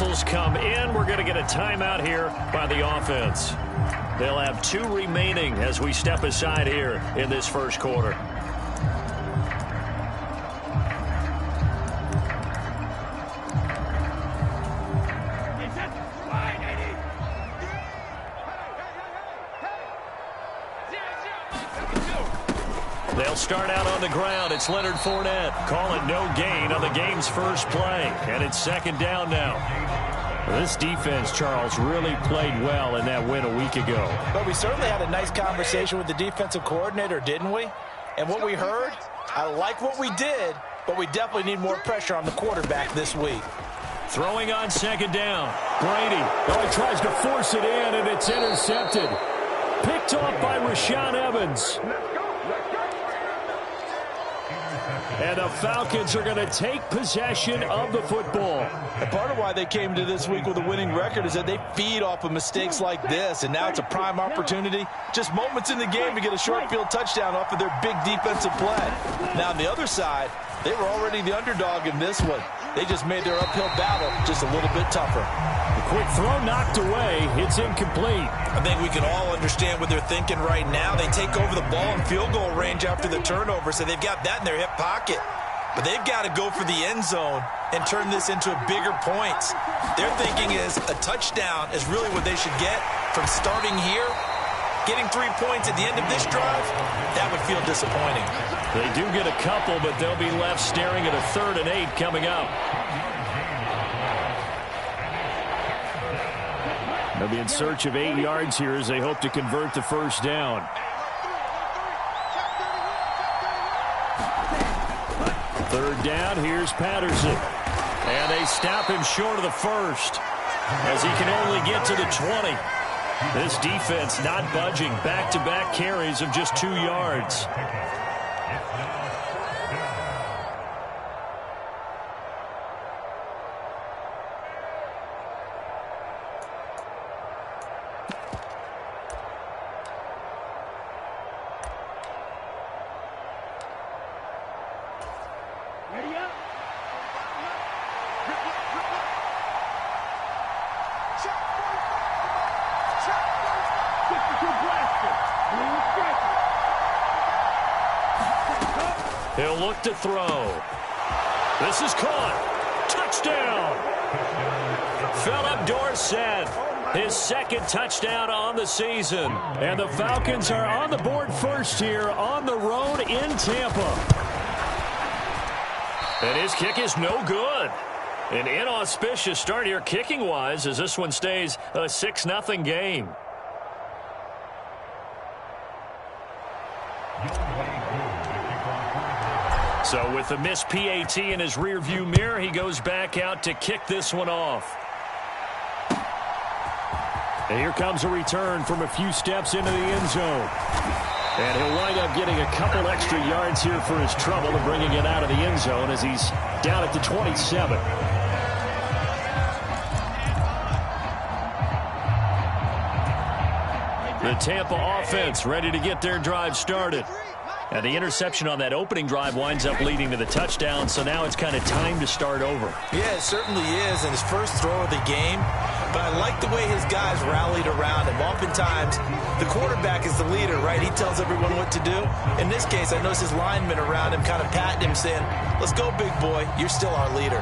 whistles come in. We're going to get a timeout here by the offense. They'll have 2 remaining as we step aside here in this first quarter. They'll start out on the ground. It's Leonard Fournette. Call it no gain on the game's first play. And it's second down now. This defense, Charles, really played well in that win a week ago. But we certainly had a nice conversation with the defensive coordinator, didn't we? And what we heard, I like what we did, but we definitely need more pressure on the quarterback this week. Throwing on second down. Brady. Oh, he tries to force it in, and it's intercepted. Picked off by Rashaan Evans. And the Falcons are going to take possession of the football. And part of why they came to this week with a winning record is that they feed off of mistakes like this, and now it's a prime opportunity, just moments in the game to get a short field touchdown off of their big defensive play. Now on the other side, they were already the underdog in this one. They just made their uphill battle just a little bit tougher. The quick throw knocked away. It's incomplete. I think we can all understand what they're thinking right now. They take over the ball in field goal range after the turnover, so they've got that in their hip pocket. But they've got to go for the end zone and turn this into bigger points. Their thinking is a touchdown is really what they should get from starting here. Getting 3 points at the end of this drive, that would feel disappointing. They do get a couple, but they'll be left staring at a 3rd and 8 coming up. They'll be in search of 8 yards here as they hope to convert the first down. Third down, here's Patterson. And they stop him short of the first as he can only get to the 20. This defense not budging. Back-to-back carries of just 2 yards. He'll look to throw. This is caught. Touchdown. Philip Dorsett, his 2nd touchdown on the season. And the Falcons are on the board first here on the road in Tampa. And his kick is no good. An inauspicious start here kicking-wise as this one stays a 6-0 game. So with the missed PAT in his rearview mirror, he goes back out to kick this one off. And here comes a return from a few steps into the end zone. And he'll wind up getting a couple extra yards here for his trouble and bringing it out of the end zone as he's down at the 27. The Tampa offense ready to get their drive started. And the interception on that opening drive winds up leading to the touchdown, so now it's kind of time to start over. Yeah, it certainly is, and his first throw of the game. But I like the way his guys rallied around him. Oftentimes, the quarterback is the leader, right? He tells everyone what to do. In this case, I noticed his linemen around him kind of patting him, saying, let's go, big boy. You're still our leader.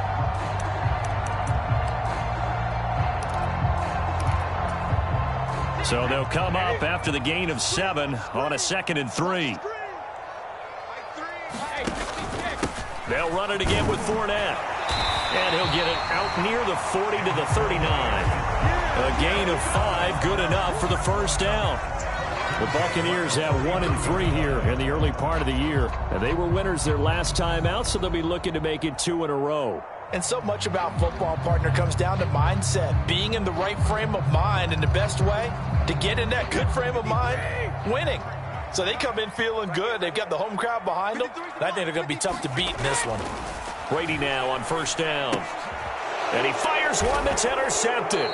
So they'll come up after the gain of 7 on a 2nd and 3. They'll run it again with Fournette. And he'll get it out near the 40 to the 39. A gain of 5, good enough for the first down. The Buccaneers have 1-3 here in the early part of the year. And they were winners their last time out, so they'll be looking to make it 2 in a row. And so much about football, partner, comes down to mindset. Being in the right frame of mind, and the best way to get in that good frame of mind, winning. So they come in feeling good. They've got the home crowd behind them. And I think they're going to be tough to beat in this one. Brady now on first down. And he fires one that's intercepted.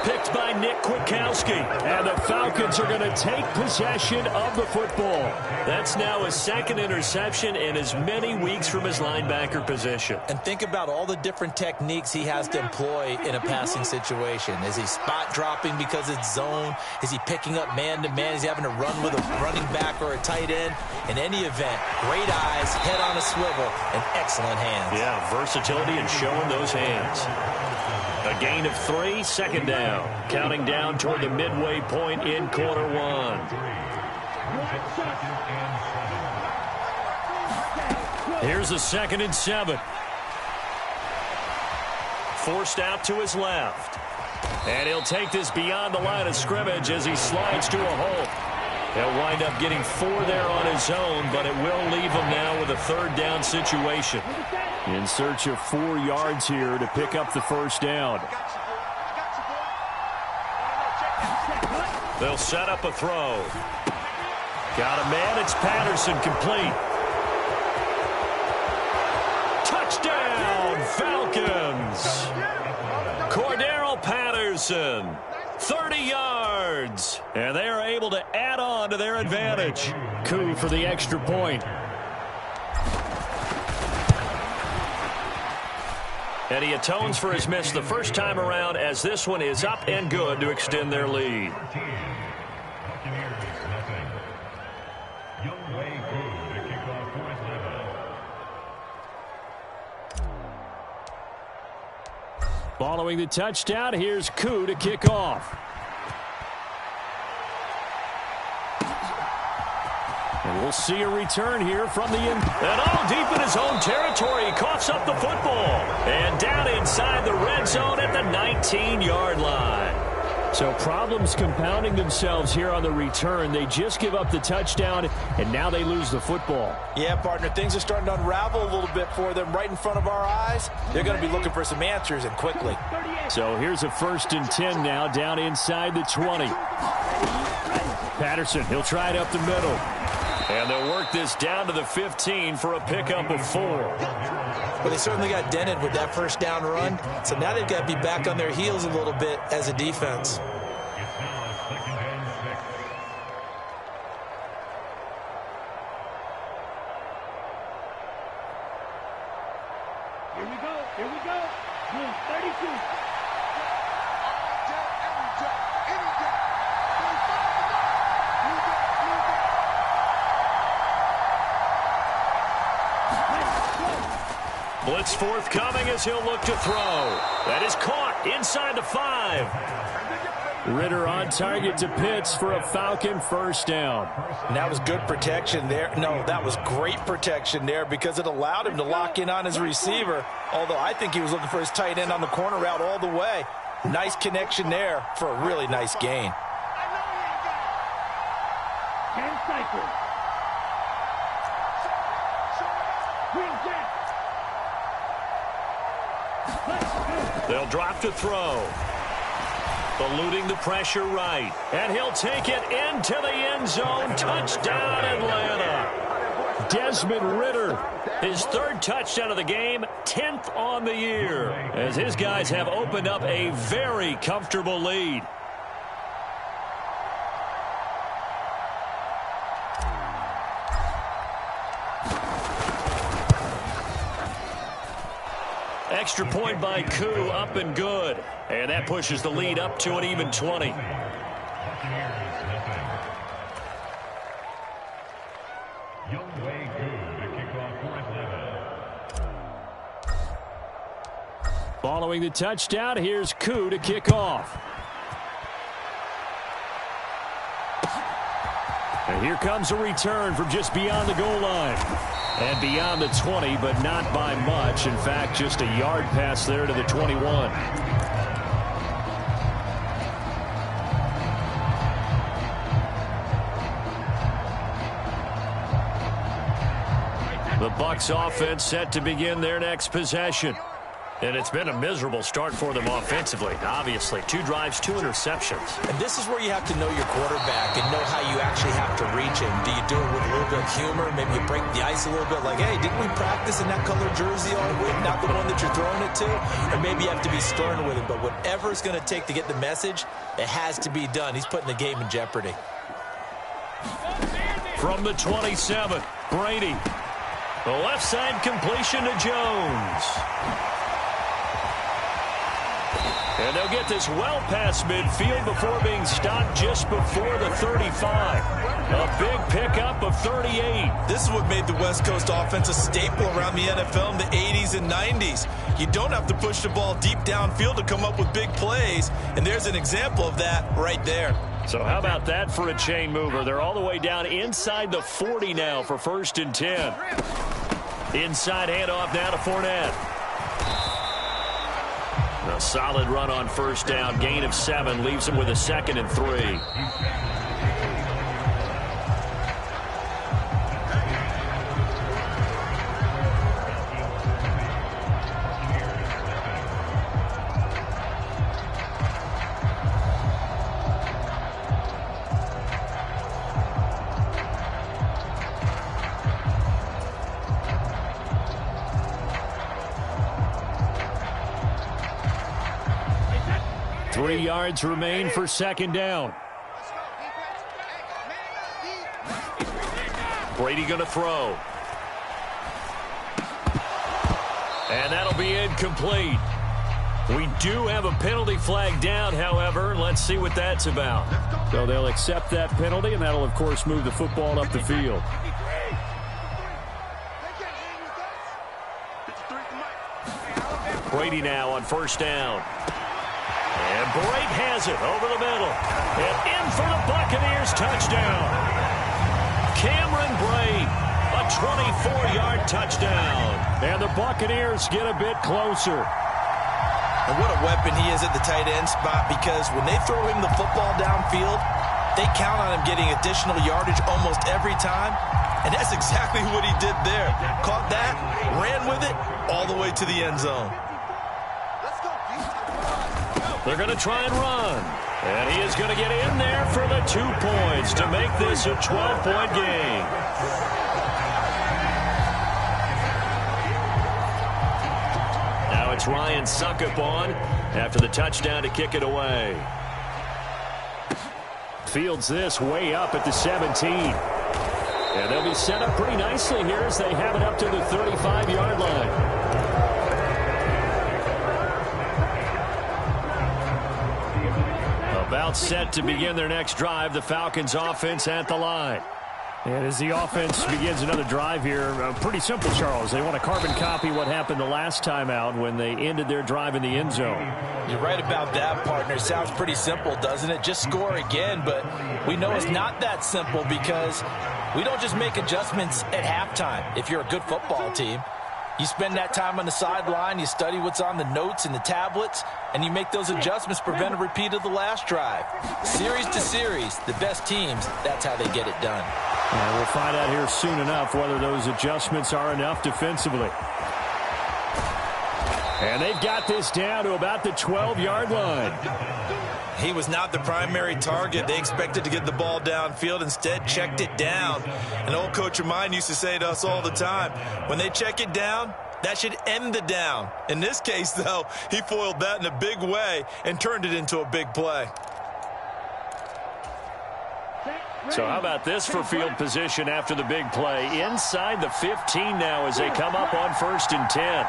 picked by Nick Kwiatkowski. And the Falcons are going to take possession of the football. That's now his second interception in as many weeks from his linebacker position. And think about all the different techniques he has to employ in a passing situation. Is he spot dropping because it's zone? Is he picking up man-to-man? Is he having to run with a running back or a tight end? In any event, great eyes, head on a swivel, and excellent hands. Yeah, versatility and showing those hands. A gain of 3, second down. Counting down toward the midway point in quarter one. Here's a 2nd and 7. Forced out to his left. And he'll take this beyond the line of scrimmage as he slides to a hole. He'll wind up getting 4 there on his own, but it will leave him now with a 3rd down situation. In search of 4 yards here to pick up the first down. They'll set up a throw. Got a man, it's Patterson, complete. Touchdown, Falcons! Cordero Patterson, 30 yards. And they are able to add on to their advantage. Coup for the extra point. And he atones for his miss the first time around as this one is up and good to extend their lead. Following the touchdown, here's Koo to kick off. And we'll see a return here from the end. And all deep in his own territory, he coughs up the football. And down inside the red zone at the 19-yard line. So problems compounding themselves here on the return. They just give up the touchdown, and now they lose the football. Yeah, partner, things are starting to unravel a little bit for them right in front of our eyes. They're going to be looking for some answers, and quickly. So here's a 1st and 10 now, down inside the 20. Patterson, he'll try it up the middle. And they'll work this down to the 15 for a pickup of 4. Well, they certainly got dented with that first down run. So now they've got to be back on their heels a little bit as a defense. Here we go. Here we go. 32. Blitz forthcoming as he'll look to throw. That is caught inside the 5. Ritter on target to Pitts for a Falcon first down. And that was good protection there. No, that was great protection there because it allowed him to lock in on his receiver. Although I think he was looking for his tight end on the corner route all the way. Nice connection there for a really nice gain. 10 cycles. They'll drop to throw. Eluding the pressure right. And he'll take it into the end zone. Touchdown, Atlanta. Desmond Ritter, his 3rd touchdown of the game, 10th on the year, as his guys have opened up a very comfortable lead. Extra point by Koo, up and good. And that pushes the lead up to an even 20. Following the touchdown, here's Koo to kick off. And here comes a return from just beyond the goal line. And beyond the 20, but not by much. In fact, just a yard pass there to the 21. The Bucs offense set to begin their next possession. And it's been a miserable start for them offensively, obviously. 2 drives, 2 interceptions. And this is where you have to know your quarterback and know how you actually have to reach him. Do you do it with a little bit of humor? Maybe you break the ice a little bit like, hey, didn't we practice in that colored jersey all week, not the one that you're throwing it to? Or maybe you have to be stern with him. But whatever it's going to take to get the message, it has to be done. He's putting the game in jeopardy. From the 27, Brady. The left side completion to Jones. And they'll get this well past midfield before being stopped just before the 35. A big pickup of 38. This is what made the West Coast offense a staple around the NFL in the 80s and 90s. You don't have to push the ball deep downfield to come up with big plays, and there's an example of that right there. So how about that for a chain mover? They're all the way down inside the 40 now for 1st and 10. Inside handoff now to Fournette. A solid run on 1st down. Gain of 7 leaves him with a 2nd and 3. Three yards remain for 2nd down. Brady going to throw. And that'll be incomplete. We do have a penalty flag down, however. Let's see what that's about. So they'll accept that penalty, and that'll, of course, move the football up the field. Brady now on 1st down. And Brate has it over the middle. And in for the Buccaneers touchdown. Cameron Brate, a 24-yard touchdown. And the Buccaneers get a bit closer. And what a weapon he is at the tight end spot, because when they throw him the football downfield, they count on him getting additional yardage almost every time. And that's exactly what he did there. Caught that, ran with it, all the way to the end zone. They're going to try and run. And he is going to get in there for the 2 points to make this a 12-point game. Now it's Ryan Suckup on after the touchdown to kick it away. Fields this way up at the 17. And they'll be set up pretty nicely here as they have it up to the 35-yard line. About set to begin their next drive. The Falcons offense at the line. And as the offense begins another drive here, pretty simple, Charles. They want to carbon copy what happened the last time out when they ended their drive in the end zone. You're right about that, partner. Sounds pretty simple, doesn't it? Just score again, but we know it's not that simple because we don't just make adjustments at halftime. If you're a good football team, you spend that time on the sideline, you study what's on the notes and the tablets, and you make those adjustments, prevent a repeat of the last drive. Series to series, the best teams, that's how they get it done. And we'll find out here soon enough whether those adjustments are enough defensively. And they've got this down to about the 12-yard line. He was not the primary target. They expected to get the ball downfield. Instead, checked it down. An old coach of mine used to say to us all the time, when they check it down, that should end the down. In this case, though, he foiled that in a big way and turned it into a big play. So how about this for field position after the big play? Inside the 15 now as they come up on 1st and 10.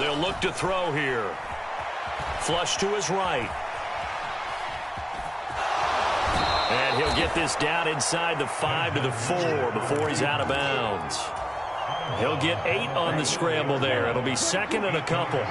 They'll look to throw here. Flush to his right. And he'll get this down inside the 5 to the 4 before he's out of bounds. He'll get 8 on the scramble there. It'll be 2nd and a couple.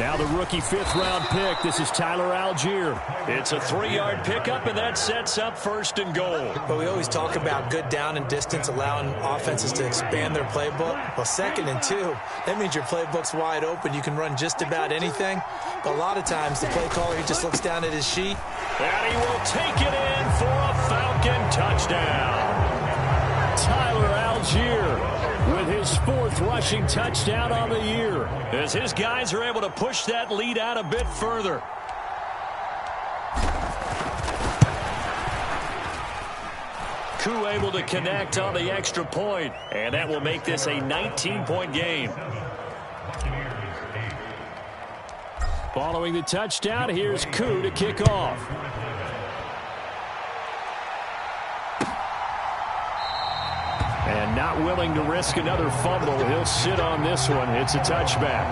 Now the rookie fifth-round pick. This is Tyler Algier. It's a 3-yard pickup, and that sets up 1st and goal. But we always talk about good down and distance, allowing offenses to expand their playbook. Well, 2nd and 2, that means your playbook's wide open. You can run just about anything. But a lot of times, the play caller, he just looks down at his sheet. And he will take it in for a Falcon touchdown. Tyler Algier with his 4th rushing touchdown on the year, as his guys are able to push that lead out a bit further. Koo able to connect on the extra point, and that will make this a 19-point game. Following the touchdown, here's Koo to kick off. And not willing to risk another fumble. He'll sit on this one. It's a touchback.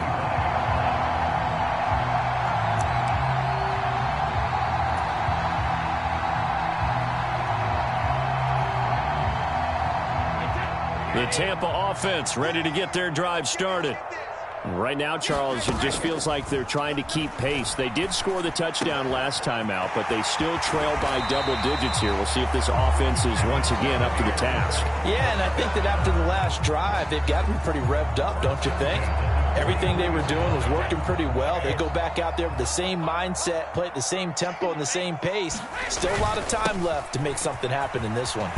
The Tampa offense ready to get their drive started. Right now, Charles, it just feels like they're trying to keep pace. They did score the touchdown last time out, but they still trail by double digits here. We'll see if this offense is once again up to the task. Yeah, and I think that after the last drive, they've got to be pretty revved up, don't you think? Everything they were doing was working pretty well. They go back out there with the same mindset, play at the same tempo and the same pace. Still a lot of time left to make something happen in this one.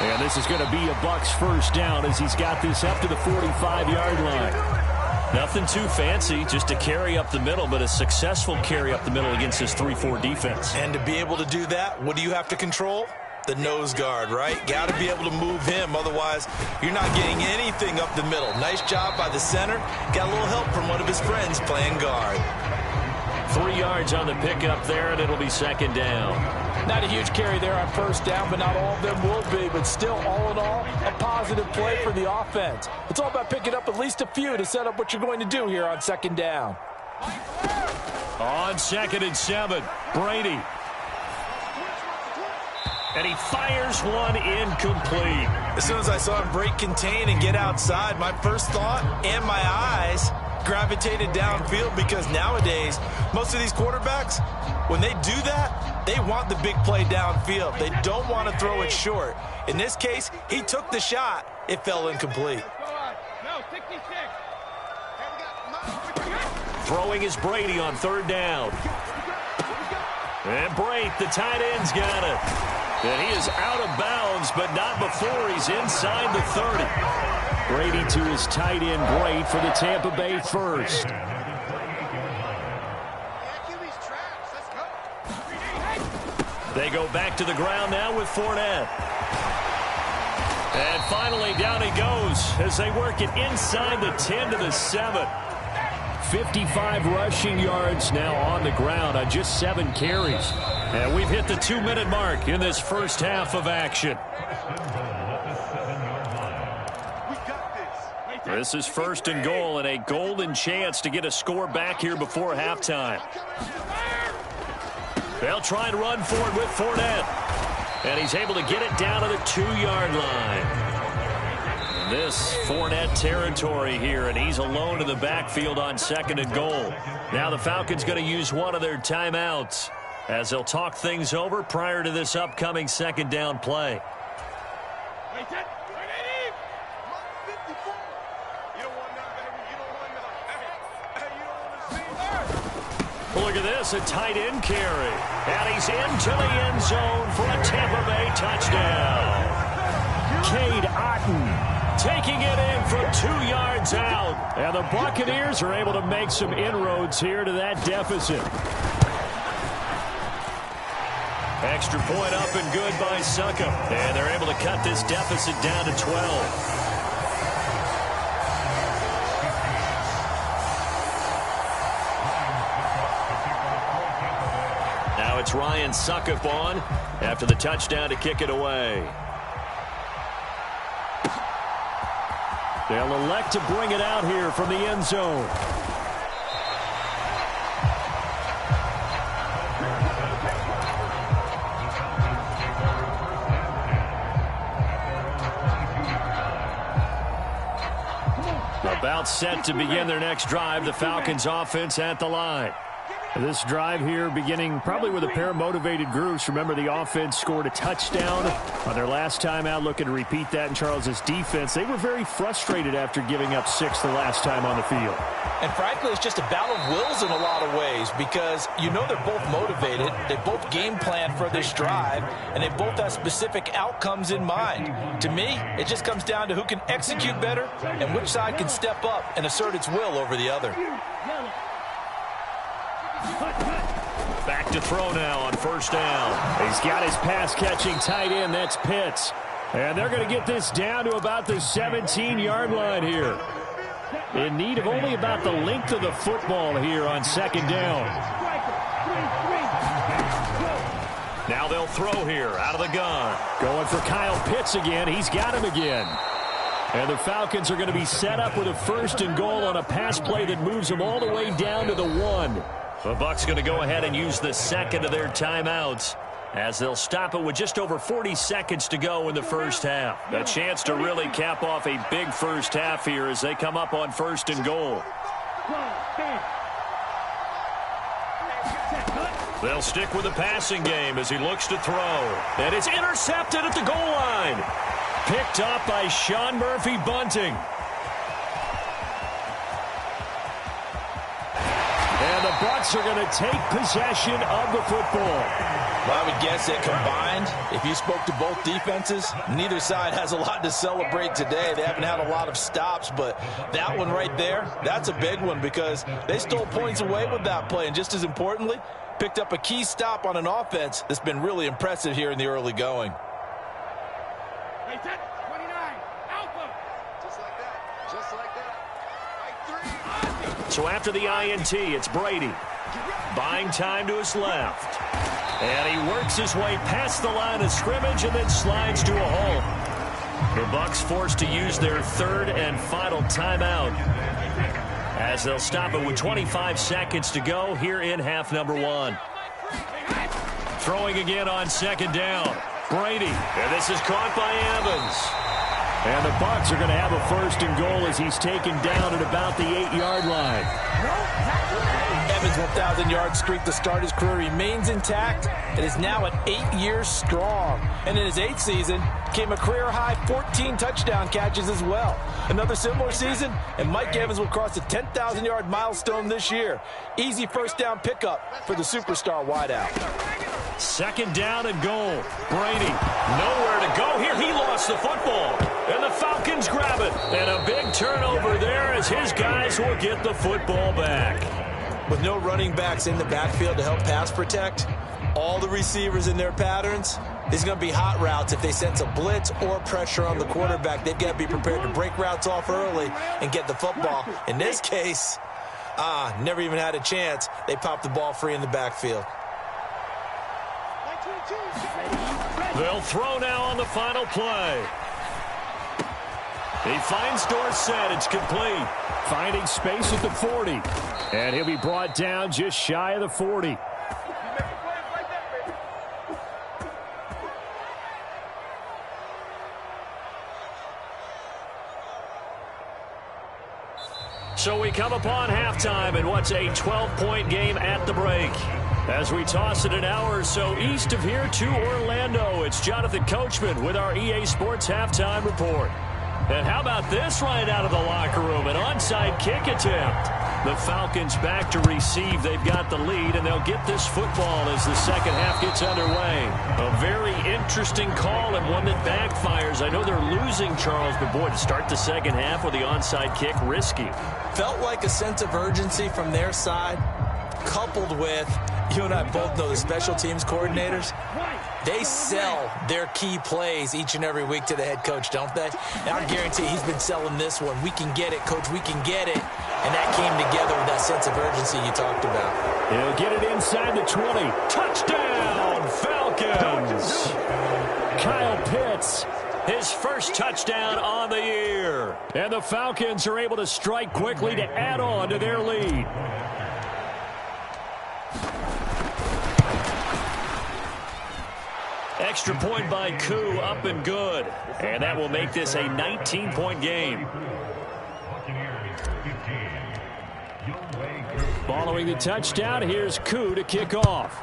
And this is going to be a Bucs 1st down as he's got this up to the 45-yard line. Nothing too fancy, just a carry up the middle, but a successful carry up the middle against this 3-4 defense. And to be able to do that, what do you have to control? The nose guard, right? Got to be able to move him, otherwise you're not getting anything up the middle. Nice job by the center. Got a little help from one of his friends playing guard. 3 yards on the pickup there, and it'll be 2nd down. Not a huge carry there on 1st down, but not all of them will be. But still, all in all, a positive play for the offense. It's all about picking up at least a few to set up what you're going to do here on 2nd down. On 2nd and 7, Brady. And he fires one incomplete. As soon as I saw him break contain and get outside, my first thought and my eyes gravitated downfield, because nowadays, most of these quarterbacks, when they do that, they want the big play downfield. They don't want to throw it short. In this case, he took the shot. It fell incomplete. Throwing is Brady on 3rd down. And Brate, the tight end's got it. And he is out of bounds, but not before he's inside the 30. Brady to his tight end, Brate, for the Tampa Bay 1st. They go back to the ground now with Fournette. And finally, down he goes as they work it inside the 10 to the 7. 55 rushing yards now on the ground on just 7 carries. And we've hit the 2-minute mark in this first half of action. This is 1st and goal, and a golden chance to get a score back here before halftime. They'll try and run for it with Fournette. And he's able to get it down to the 2-yard line. This Fournette territory here, and he's alone in the backfield on 2nd and goal. Now the Falcons going to use one of their timeouts as they'll talk things over prior to this upcoming 2nd down play. Look at this, a tight end carry. And he's into the end zone for a Tampa Bay touchdown. Cade Otton taking it in from 2 yards out. And the Buccaneers are able to make some inroads here to that deficit. Extra point up and good by Succop. And they're able to cut this deficit down to 12. Now it's Ryan Succop on after the touchdown to kick it away. They'll elect to bring it out here from the end zone. About set to begin their next drive. The Falcons offense at the line. This drive here beginning probably with a pair of motivated groups. Remember, the offense scored a touchdown on their last time out. Looking to repeat that in Charles' defense. They were very frustrated after giving up 6 the last time on the field. And frankly, it's just a battle of wills in a lot of ways because you know they're both motivated. They both game plan for this drive, and they both have specific outcomes in mind. To me, it just comes down to who can execute better and which side can step up and assert its will over the other. Back to throw now on first down. He's got his pass-catching tight end. That's Pitts. And they're going to get this down to about the 17-yard line here. In need of only about the length of the football here on second down. Now they'll throw here out of the gun. Going for Kyle Pitts again. He's got him again. And the Falcons are going to be set up with a 1st and goal on a pass play that moves them all the way down to the 1. The Bucs going to go ahead and use the second of their timeouts as they'll stop it with just over 40 seconds to go in the first half. A chance to really cap off a big first half here as they come up on 1st and goal. They'll stick with the passing game as he looks to throw. And it's intercepted at the goal line. Picked up by Sean Murphy-Bunting. And the Bucs are going to take possession of the football. Well, I would guess that combined, if you spoke to both defenses, neither side has a lot to celebrate today. They haven't had a lot of stops, but that one right there, that's a big one because they stole points away with that play. And just as importantly, picked up a key stop on an offense that's been really impressive here in the early going. So after the INT, it's Brady. Buying time to his left. And he works his way past the line of scrimmage and then slides to a halt. The Bucs forced to use their 3rd and final timeout as they'll stop it with 25 seconds to go here in half number 1. Throwing again on second down. Brady. And this is caught by Evans. And the Bucs are going to have a 1st and goal as he's taken down at about the 8-yard line. Evans' 1,000-yard streak to start his career remains intact and is now at 8 years strong. And in his 8th season, came a career-high 14 touchdown catches as well. Another similar season, and Mike Evans will cross the 10,000-yard milestone this year. Easy first down pickup for the superstar wideout. Second down and goal. Brady, nowhere to go here. He lost the football. And the Falcons grab it. And a big turnover there as his guys will get the football back. With no running backs in the backfield to help pass protect, all the receivers in their patterns, these are going to be hot routes. If they sense a blitz or pressure on the quarterback, they've got to be prepared to break routes off early and get the football. In this case, never even had a chance. They popped the ball free in the backfield. They'll throw now on the final play. He finds Dorsett. It's complete. Finding space at the 40. And he'll be brought down just shy of the 40. So we come upon halftime in what's a 12-point game at the break. As we toss it an hour or so east of here to Orlando, it's Jonathan Coachman with our EA Sports Halftime Report. And how about this right out of the locker room? An onside kick attempt. The Falcons back to receive. They've got the lead, and they'll get this football as the second half gets underway. A very interesting call and one that backfires. I know they're losing, Charles, but boy, to start the second half with the onside kick, risky. Felt like a sense of urgency from their side, coupled with, you and I both know the special teams coordinators, they sell their key plays each and every week to the head coach, don't they? And I guarantee he's been selling this one. We can get it, coach, we can get it. And that came together with that sense of urgency you talked about. He'll get it inside the 20. Touchdown, Falcons! Kyle Pitts, his first touchdown on the year. And the Falcons are able to strike quickly to add on to their lead. Extra point by Koo, up and good. And that will make this a 19-point game. Following the touchdown, here's Koo to kick off.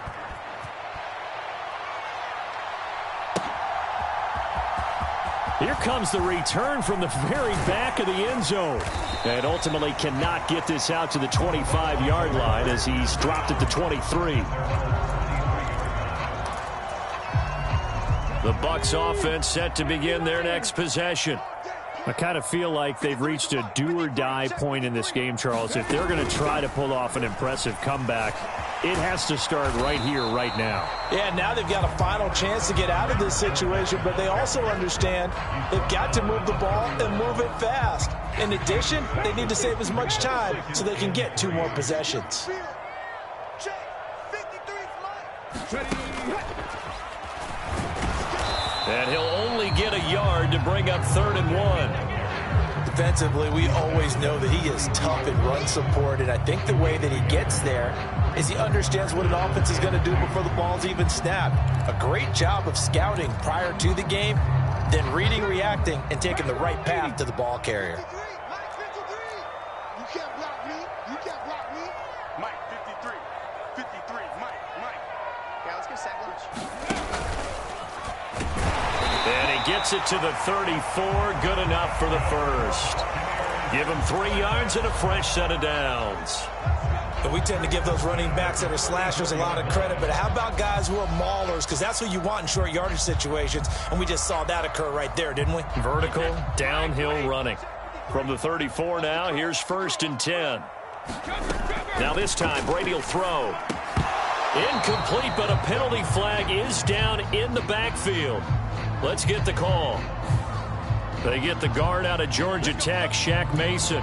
Here comes the return from the very back of the end zone. And ultimately cannot get this out to the 25-yard line as he's dropped at the 23. The Bucs offense set to begin their next possession. I kind of feel like they've reached a do-or-die point in this game, Charles. If they're going to try to pull off an impressive comeback, it has to start right here, right now. Yeah, now they've got a final chance to get out of this situation, but they also understand they've got to move the ball and move it fast. In addition, they need to save as much time so they can get 2 more possessions. And he'll only get a yard to bring up 3rd and 1. Defensively, we always know that he is tough in run support, and I think the way that he gets there is he understands what an offense is going to do before the ball's even snapped. A great job of scouting prior to the game, then reading, reacting, and taking the right path to the ball carrier. You can't block me. You can't block me. Mike, 53. 53. Mike. Yeah, let's get sack lunch. And he gets it to the 34. Good enough for the first. Give him 3 yards and a fresh set of downs. And we tend to give those running backs that are slashers a lot of credit, but how about guys who are maulers? Because that's what you want in short yardage situations, and we just saw that occur right there, didn't we? Vertical, downhill running. From the 34 now, here's 1st and 10. Now this time, Brady will throw. Incomplete, but a penalty flag is down in the backfield. Let's get the call. They get the guard out of Georgia Tech, Shaq Mason.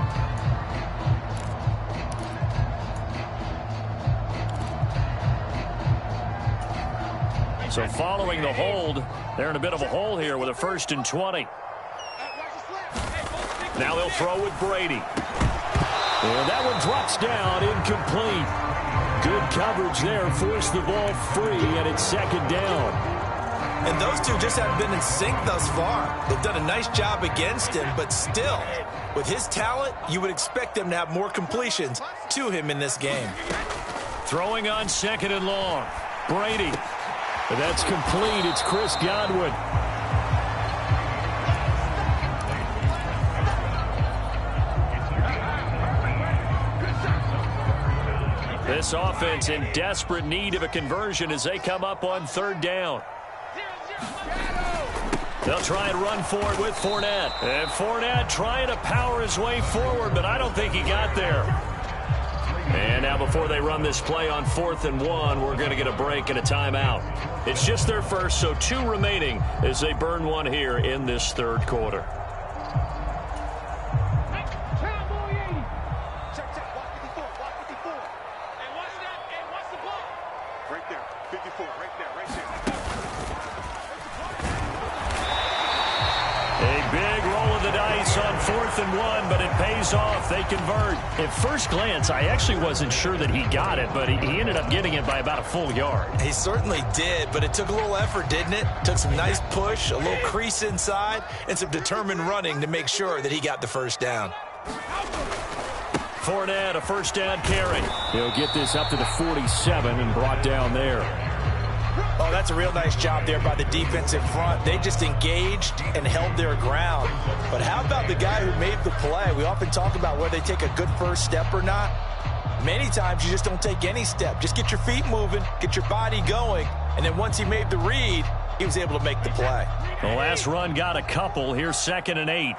So following the hold, they're in a bit of a hole here with a 1st and 20. Now they'll throw with Brady. And that one drops down, incomplete. Good coverage there, forced the ball free, and it's 2nd down. And those two just haven't been in sync thus far. They've done a nice job against him, but still, with his talent, you would expect them to have more completions to him in this game. Throwing on 2nd and long. Brady. That's complete. It's Chris Godwin. This offense in desperate need of a conversion as they come up on 3rd down. They'll try and run for it with Fournette. And Fournette trying to power his way forward, but I don't think he got there. And now before they run this play on 4th and 1, we're going to get a break and a timeout. It's just their first, so 2 remaining as they burn one here in this 3rd quarter. On 4th and 1, but it pays off. They convert. At first glance, I actually wasn't sure that he got it, but he ended up getting it by about a full yard. He certainly did, but it took a little effort, didn't it? Took some nice push, a little crease inside, and some determined running to make sure that he got the 1st down. Fournette, a 1st down carry. He'll get this up to the 47 and brought down there. Oh, that's a real nice job there by the defensive front. They just engaged and held their ground. But how about the guy who made the play? We often talk about whether they take a good first step or not. Many times you just don't take any step. Just get your feet moving, get your body going, and then once he made the read, he was able to make the play. The last run got a couple. Here's 2nd and 8.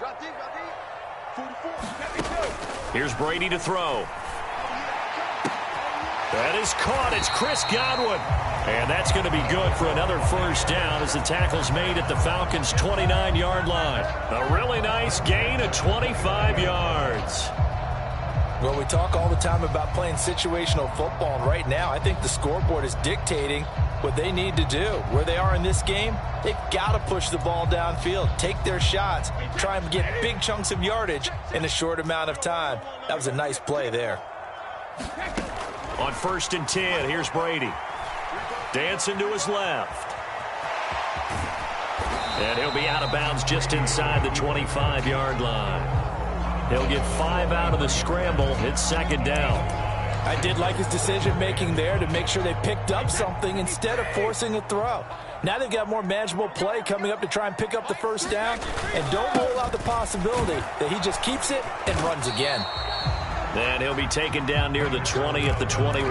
Here's Brady to throw. That is caught. It's Chris Godwin. And that's going to be good for another 1st down as the tackle's made at the Falcons' 29-yard line. A really nice gain of 25 yards. Well, we talk all the time about playing situational football, and right now I think the scoreboard is dictating what they need to do. Where they are in this game, they've got to push the ball downfield, take their shots, try and get big chunks of yardage in a short amount of time. That was a nice play there. On 1st and 10, here's Brady. Dancing to his left. And he'll be out of bounds just inside the 25-yard line. He'll get 5 out of the scramble. It's second down. I did like his decision-making there to make sure they picked up something instead of forcing a throw. Now they've got more manageable play coming up to try and pick up the first down, and don't rule out the possibility that he just keeps it and runs again. And he'll be taken down near the 20 at the 21.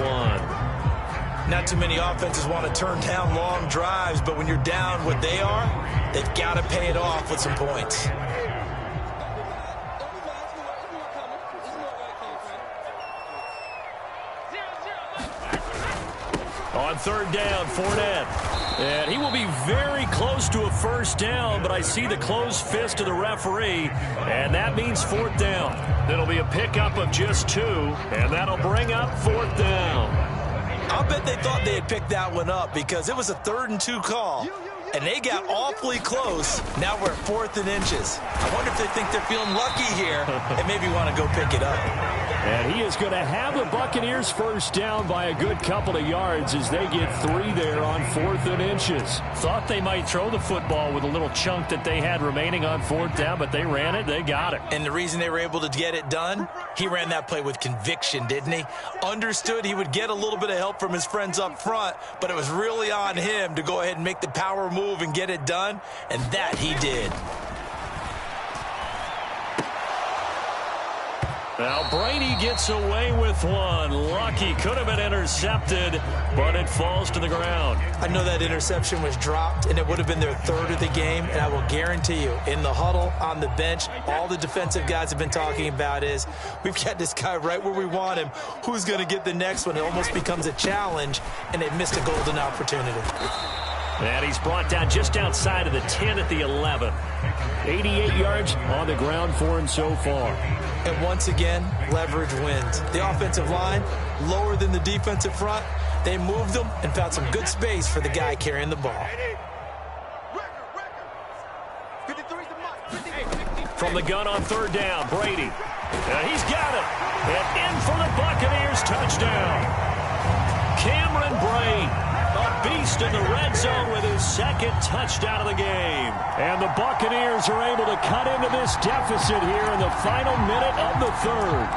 Not too many offenses want to turn down long drives, but when you're down what they are, they've got to pay it off with some points. On third down, Fournette. And he will be very close to a first down, but I see the closed fist of the referee, and that means fourth down. It'll be a pickup of just 2, and that'll bring up fourth down. I'll bet they thought they had picked that one up because it was a 3rd and 2 call, and they got awfully close. Now we're at 4th and inches. I wonder if they think they're feeling lucky here and maybe want to go pick it up. And he is going to have the Buccaneers first down by a good couple of yards as they get 3 there on 4th and inches. Thought they might throw the football with a little chunk that they had remaining on 4th down, but they ran it. They got it. And the reason they were able to get it done, he ran that play with conviction, didn't he? Understood he would get a little bit of help from his friends up front, but it was really on him to go ahead and make the power move and get it done, and that he did. Now Brady gets away with one. Lucky, could have been intercepted, but it falls to the ground. I know that interception was dropped, and it would have been their 3rd of the game, and I will guarantee you, in the huddle, on the bench, all the defensive guys have been talking about is, we've got this guy right where we want him. Who's going to get the next one? It almost becomes a challenge, and they've missed a golden opportunity. And he's brought down just outside of the 10 at the 11. 88 yards on the ground for him so far. And once again, leverage wins. The offensive line, lower than the defensive front. They moved them and found some good space for the guy carrying the ball. From the gun on third down, Brady. And he's got it. And in for the Buccaneers touchdown. Cameron Brate. A beast in the red zone with his 2nd touchdown of the game. And the Buccaneers are able to cut into this deficit here in the final minute of the 3rd.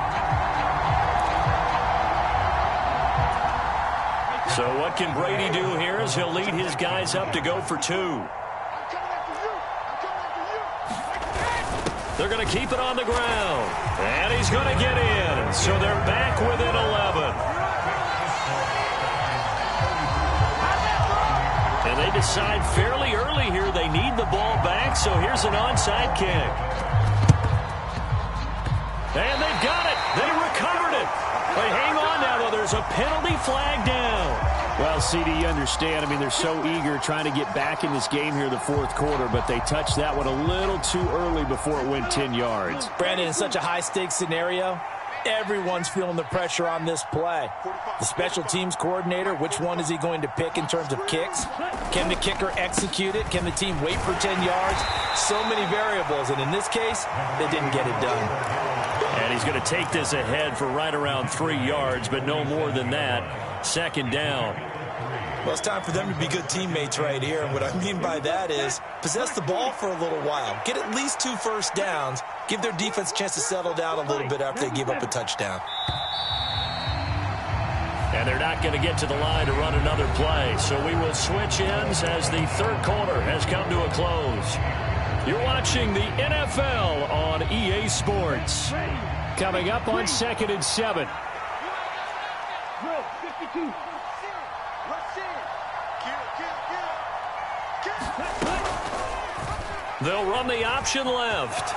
So what can Brady do here as he'll lead his guys up to go for 2. They're going to keep it on the ground. And he's going to get in. So they're back within 11. And they decide fairly early here they need the ball back, so here's an onside kick. And they've got it. They recovered it. But hang on now, though. There's a penalty flag down. Well, CD, you understand. I mean, they're so eager trying to get back in this game here in the 4th quarter, but they touched that one a little too early before it went 10 yards. Brandon, in such a high-stakes scenario, everyone's feeling the pressure on this play. The special teams coordinator, which one is he going to pick in terms of kicks? Can the kicker execute it? Can the team wait for 10 yards? So many variables, and in this case, they didn't get it done. And he's going to take this ahead for right around 3 yards, but no more than that. Second down. Well, it's time for them to be good teammates right here, and what I mean by that is possess the ball for a little while. Get at least 2 first downs. Give their defense a chance to settle down a little bit after they give up a touchdown. And they're not going to get to the line to run another play. So we will switch ends as the 3rd quarter has come to a close. You're watching the NFL on EA Sports. Coming up on 2nd and 7. They'll run the option left.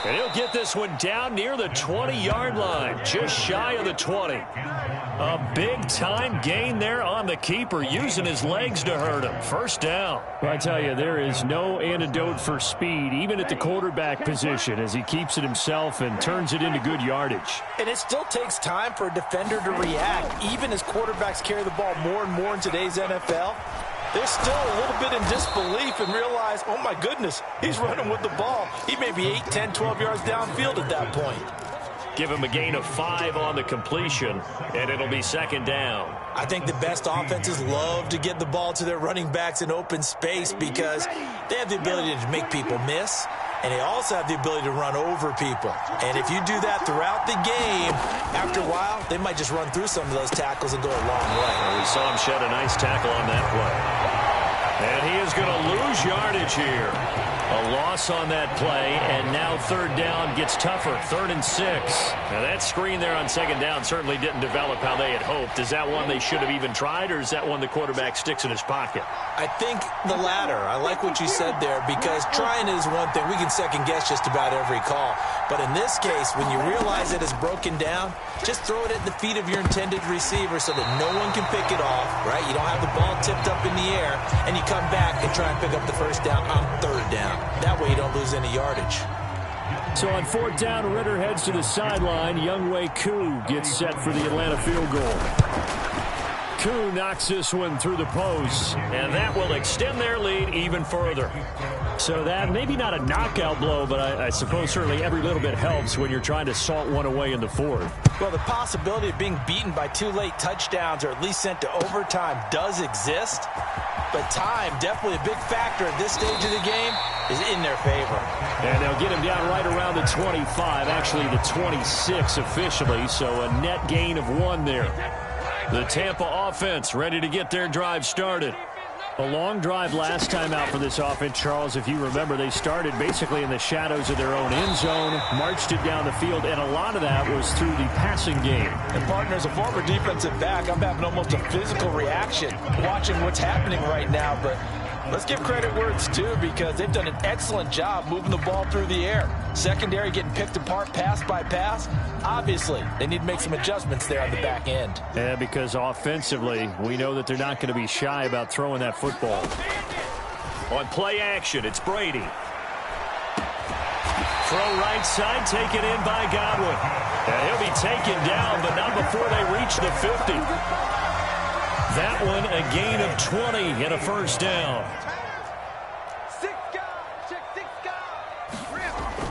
And he'll get this one down near the 20-yard line, just shy of the 20. A big-time gain there on the keeper, using his legs to hurt him. First down. Well, I tell you, there is no antidote for speed, even at the quarterback position, as he keeps it himself and turns it into good yardage. And it still takes time for a defender to react, even as quarterbacks carry the ball more and more in today's NFL. They're still a little bit in disbelief and realize, oh, my goodness, he's running with the ball. He may be 8, 10, 12 yards downfield at that point. Give him a gain of 5 on the completion, and it'll be second down. I think the best offenses love to get the ball to their running backs in open space because they have the ability to make people miss. and they also have the ability to run over people. And if you do that throughout the game, after a while, they might just run through some of those tackles and go a long way. Well, we saw him shed a nice tackle on that play. And he is going to lose yardage here. A loss on that play, and now third down gets tougher. 3rd and 6. Now that screen there on second down certainly didn't develop how they had hoped. Is that one they should have even tried, or is that one the quarterback sticks in his pocket? I think the latter. I like what you said there, because trying is one thing. We can second guess just about every call. But in this case, when you realize it is broken down, just throw it at the feet of your intended receiver so that no one can pick it off, right? You don't have the ball tipped up in the air, and you come back and try and pick up the first down on third down. That way you don't lose any yardage. So on 4th down, Ritter heads to the sideline. Younghoe Koo gets set for the Atlanta field goal. Koo knocks this one through the post, and that will extend their lead even further. So that, maybe not a knockout blow, but I suppose certainly every little bit helps when you're trying to salt one away in the 4th. Well, the possibility of being beaten by 2 late touchdowns or at least sent to overtime does exist. But time, definitely a big factor at this stage of the game, is in their favor. And they'll get him down right around the 25, actually the 26 officially, so a net gain of 1 there. The Tampa offense ready to get their drive started. A long drive last time out for this offense, Charles. If you remember, they started basically in the shadows of their own end zone, marched it down the field, and a lot of that was through the passing game. And, partner, as a former defensive back, I'm having almost a physical reaction watching what's happening right now. But let's give credit where it's due, because they've done an excellent job moving the ball through the air. Secondary getting picked apart pass by pass. Obviously, they need to make some adjustments there on the back end. Yeah, because offensively, we know that they're not going to be shy about throwing that football. On play action, it's Brady. Throw right side, taken in by Godwin. And he'll be taken down, but not before they reach the 50. That one, a gain of 20 and a first down.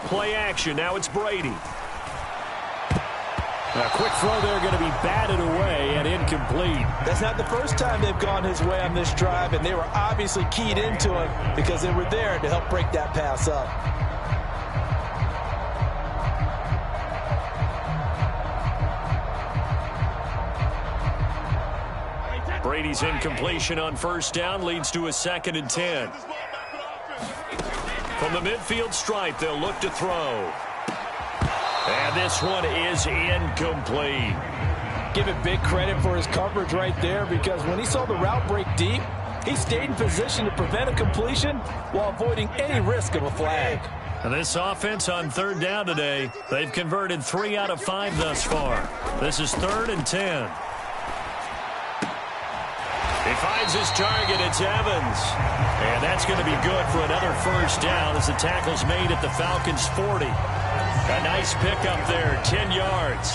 Play action, now it's Brady. A quick throw there, going to be batted away and incomplete. That's not the first time they've gone his way on this drive, and they were obviously keyed into him because they were there to help break that pass up. Brady's incompletion on first down leads to a 2nd and 10. From the midfield stripe, they'll look to throw. And this one is incomplete. Give it big credit for his coverage right there, because when he saw the route break deep, he stayed in position to prevent a completion while avoiding any risk of a flag. And this offense on 3rd down today, they've converted 3 out of 5 thus far. This is 3rd and 10. He finds his target, it's Evans. And that's going to be good for another first down as the tackle's made at the Falcons' 40. A nice pickup there, 10 yards.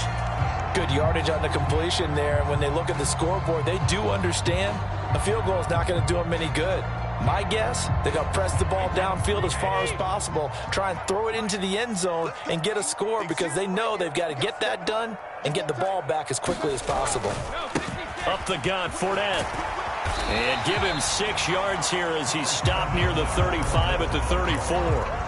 Good yardage on the completion there. When they look at the scoreboard, they do understand a field goal is not going to do them any good. My guess, they're going to press the ball downfield as far as possible, try and throw it into the end zone and get a score, because they know they've got to get that done and get the ball back as quickly as possible. Up the gut, Fournette. And give him 6 yards here as he's stopped near the 35 at the 34.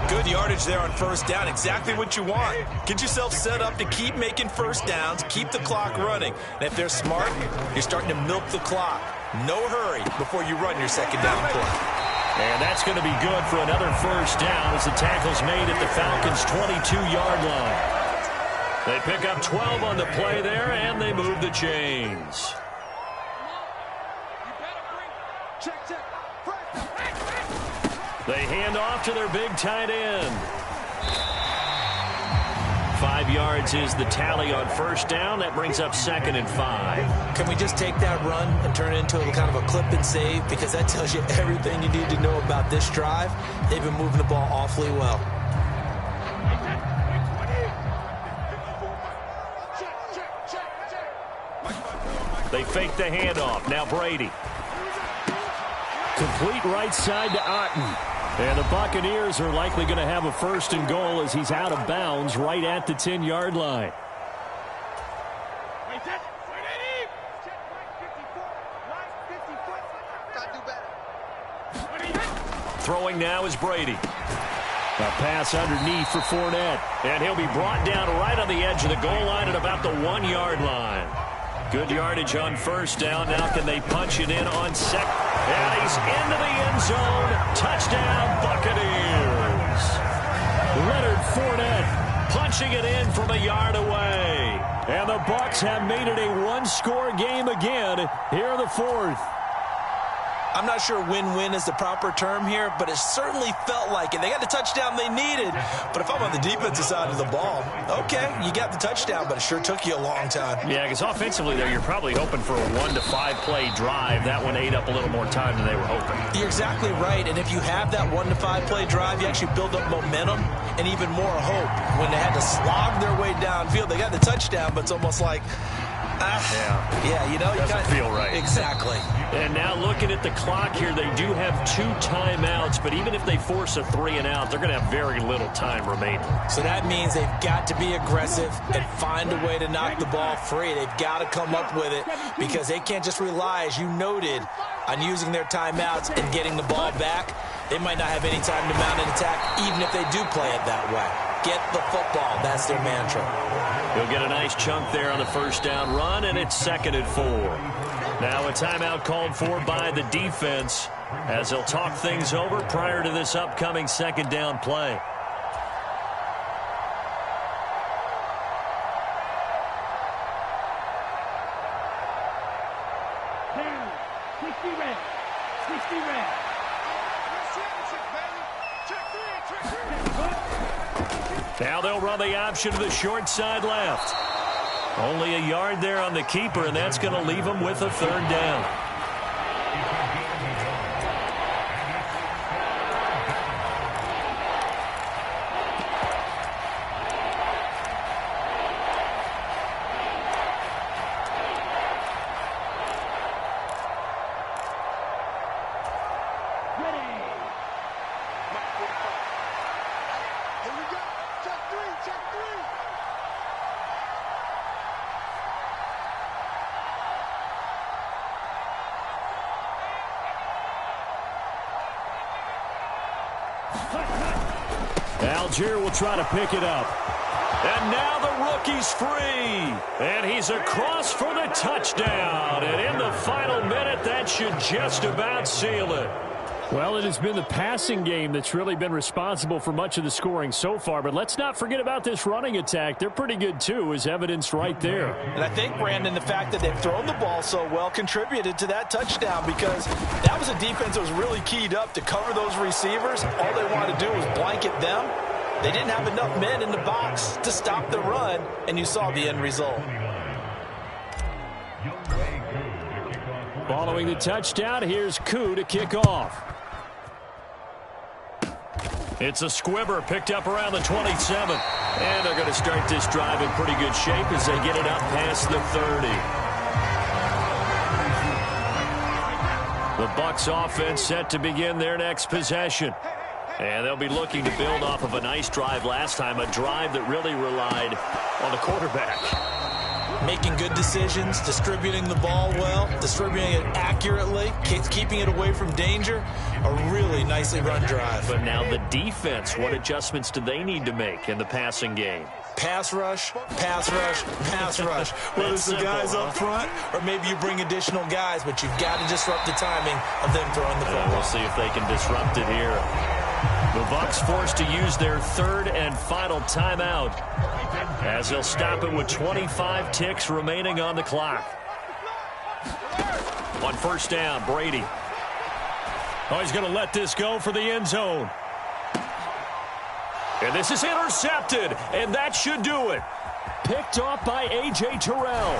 Good yardage there on first down. Exactly what you want. Get yourself set up to keep making first downs, keep the clock running. And if they're smart, you're starting to milk the clock. No hurry before you run your second down play. And that's going to be good for another first down as the tackle's made at the Falcons' 22-yard line. They pick up 12 on the play there, and they move the chains. They hand off to their big tight end. 5 yards is the tally on first down. That brings up 2nd and 5. Can we just take that run and turn it into a kind of a clip and save? Because that tells you everything you need to know about this drive. They've been moving the ball awfully well. They fake the handoff. Now Brady. Complete right side to Otten. And the Buccaneers are likely going to have a 1st and goal as he's out of bounds right at the 10-yard line. Throwing now is Brady. A pass underneath for Fournette. And he'll be brought down right on the edge of the goal line at about the 1-yard line. Good yardage on first down. Now can they punch it in on second? And he's into the end zone. Touchdown, Buccaneers. Leonard Fournette punching it in from a yard away. And the Bucs have made it a one-score game again here in the fourth. I'm not sure win-win is the proper term here, but it certainly felt like it. They got the touchdown they needed, but if I'm on the defensive side of the ball, okay, you got the touchdown, but it sure took you a long time. Yeah, because offensively there, you're probably hoping for a 1 to 5 play drive. That one ate up a little more time than they were hoping. You're exactly right, and if you have that 1 to 5 play drive, you actually build up momentum and even more hope. When they had to slog their way downfield, they got the touchdown, but it's almost like, yeah, you know, you doesn't feel right. Exactly. And now looking at the clock here, they do have 2 timeouts, but even if they force a 3 and out, they're going to have very little time remaining. So that means they've got to be aggressive and find a way to knock the ball free. They've got to come up with it because they can't just rely, as you noted, on using their timeouts and getting the ball back. They might not have any time to mount an attack, even if they do play it that way. Get the football. That's their mantra. He'll get a nice chunk there on the first down run, and it's 2nd and 4. Now a timeout called for by the defense as they'll talk things over prior to this upcoming 2nd down play. Down. 60 red. 60 red. Now they'll run the option to the short side left. Only a yard there on the keeper, and that's going to leave them with a 3rd down. Algier will try to pick it up. And now the rookie's free. And he's across for the touchdown. And in the final minute, that should just about seal it. Well, it has been the passing game that's really been responsible for much of the scoring so far. But let's not forget about this running attack. They're pretty good, too, as evidenced right there. And I think, Brandon, the fact that they've thrown the ball so well contributed to that touchdown because that was a defense that was really keyed up to cover those receivers. All they wanted to do was blanket them. They didn't have enough men in the box to stop the run, and you saw the end result. Following the touchdown, here's Koo to kick off. It's a squibber picked up around the 27. And they're going to start this drive in pretty good shape as they get it up past the 30. The Bucs offense set to begin their next possession. And they'll be looking to build off of a nice drive last time, a drive that really relied on the quarterback. Making good decisions, distributing the ball well, distributing it accurately, keeping it away from danger. A really nicely run drive. But now the defense, what adjustments do they need to make in the passing game? Pass rush, pass rush, pass rush. Whether it's the guys up front or maybe you bring additional guys, but you've got to disrupt the timing of them throwing the football. We'll see if they can disrupt it here. The Bucs forced to use their 3rd and final timeout as they'll stop it with 25 ticks remaining on the clock. On first down, Brady. Oh, he's going to let this go for the end zone. And this is intercepted, and that should do it. Picked off by A.J. Terrell.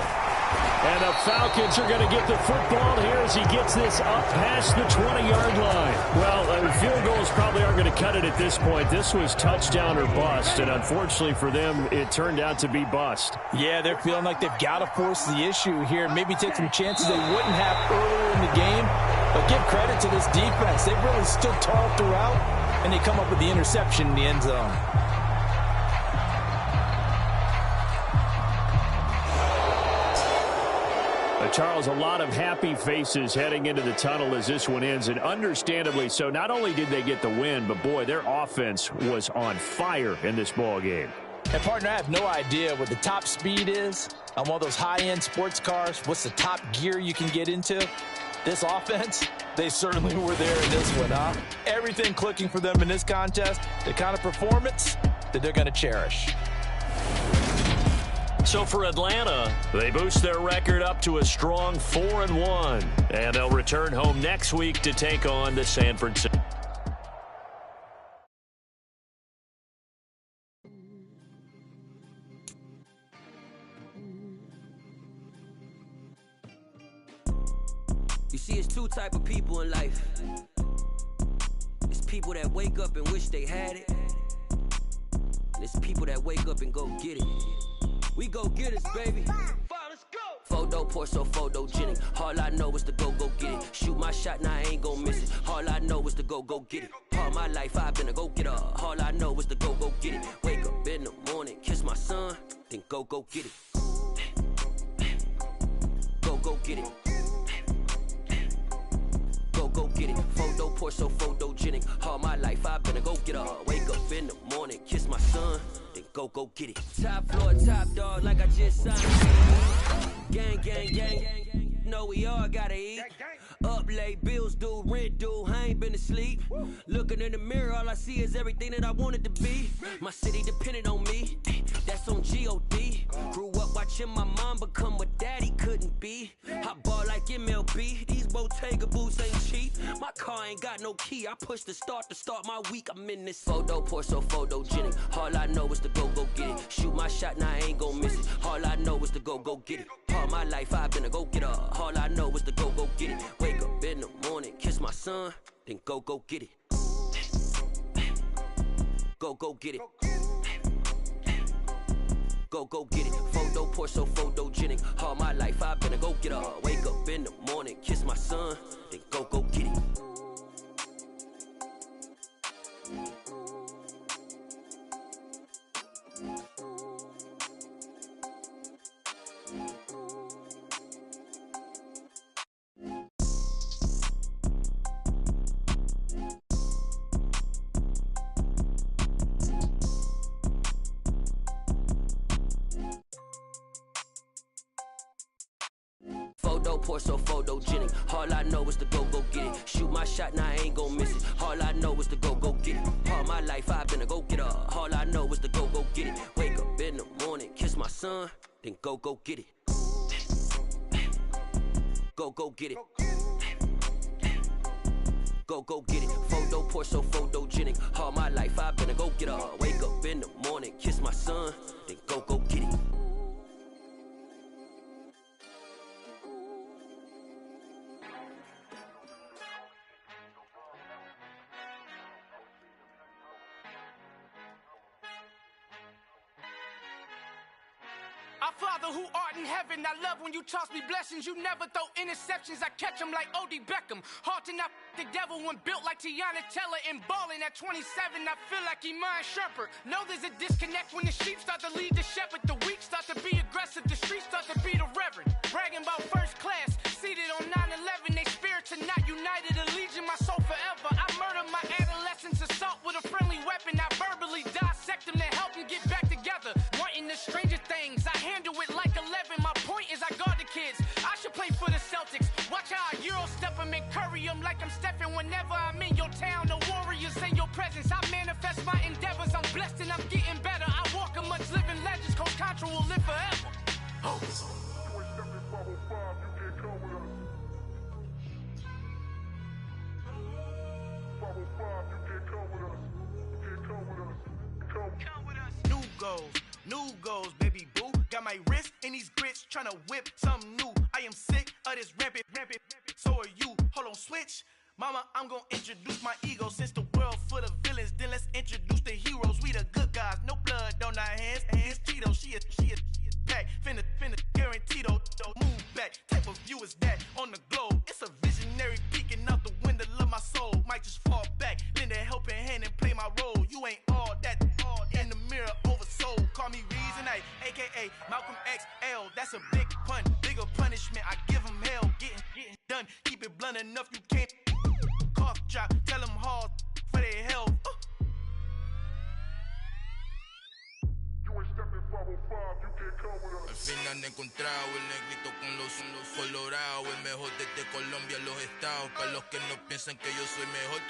And the Falcons are going to get the football here as he gets this up past the 20-yard line. Well, field goals probably aren't going to cut it at this point. This was touchdown or bust, and unfortunately for them, it turned out to be bust. Yeah, they're feeling like they've got to force the issue here, maybe take some chances they wouldn't have earlier in the game. But give credit to this defense. They've really stood tall throughout, and they come up with the interception in the end zone. A Charles, a lot of happy faces heading into the tunnel as this one ends, and understandably so. Not only did they get the win, but, boy, their offense was on fire in this ball game. And, partner, I have no idea what the top speed is on one of those high-end sports cars. What's the top gear you can get into? This offense, they certainly were there in this one, huh? Everything clicking for them in this contest, the kind of performance that they're going to cherish. So for Atlanta, they boost their record up to a strong 4-1, and they'll return home next week to take on the San Francisco. You see, it's two type of people in life. It's people that wake up and wish they had it. And it's people that wake up and go get it. We go get it, baby. Let's go. Photo pour so photogenic. All I know is to go get it. Shoot my shot, now I ain't gon' miss it. All I know is to go get it. All my life I've been a go getter. All I know is to go get it. Wake up in the morning, kiss my son, then go get it. Go get it. Go get it. Photo pour so photogenic. All my life I've been a go getter. Wake up in the morning, kiss my son, then go get it. Top floor, top dog, like I just signed. Gang, gang, gang. Know we all gotta eat. Up late, bills due, rent due. I ain't been asleep. Looking in the mirror, all I see is everything that I wanted to be. My city depended on me. That's on G.O.D. Grew up watching my mom become what daddy couldn't be. I ball like MLB. These Bottega boots ain't cheap. My car ain't got no key. I push the start to start my week. I'm in this photo pour so photogenic. All I know is to go get it. Shoot my shot, now I ain't gon' miss it. All I know is to go get it. All my life I've been a go getter. All I know is to go get it. Wake up in the morning, kiss my son, then go get it. Go get it. Go get it. Photo pour so photogenic. All my life I've been a go getter. Wake up in the morning, kiss my son, then go get it. Photo pour so photogenic. All I know is to go get it. Shoot my shot, now I ain't gon' miss it. All I know is to go get it. All my life I've been a go getter. All I know is to go get it. Wake up in the morning, kiss my son, then go get it. Go get it. Go get it. Photo pour so photogenic. All my life I've been a go getter. Wake up in the morning, kiss my son, then go get it. Our Father who art in heaven, I love when you toss me blessings. You never throw interceptions, I catch them like O.D. Beckham. Hard to not the devil when built like Tiana Teller and balling at 27. I feel like Iman Shepherd. Know there's a disconnect when the sheep start to lead the shepherd. The weak start to be aggressive, the streets start to be the reverend. Bragging about first class, seated on 9/11. They spirits are not united, a legion, my soul forever. I murder my adolescence, assault with a friendly weapon. I verbally dissect them to help them get back together. Wanting the stranger things, I handle it like 11. My point is I guard the kids. I should play for the Celtics. Watch how I Euro step them and curry them like I'm Stephen. Whenever I'm in your town, the Warriors in your presence. I manifest my endeavors. I'm blessed and I'm getting better. I walk amongst living legends. Coach Contra will live forever. Oh. New goals, baby boo. Got my wrist in these grits, tryna whip something new. I am sick of this rampant. So are you. Hold on, switch. Mama, I'm gonna introduce my ego. Since the world full of villains, then let's introduce the heroes. We the good guys, no blood on our hands. Hands Tito, she a pack. Finna guaranteed, move back. Type of view is that on the globe? It's a visionary peeking out the window of my soul. Might just fall back, lend a helping hand and play my role. You ain't all that, in the mirror oversold. Call me Reason A, aka Malcolm XL. That's a big pun, bigger punishment. I give him encontrado, el negrito con los colorados, el mejor desde Colombia, los estados. Para los que no piensan que yo soy mejor,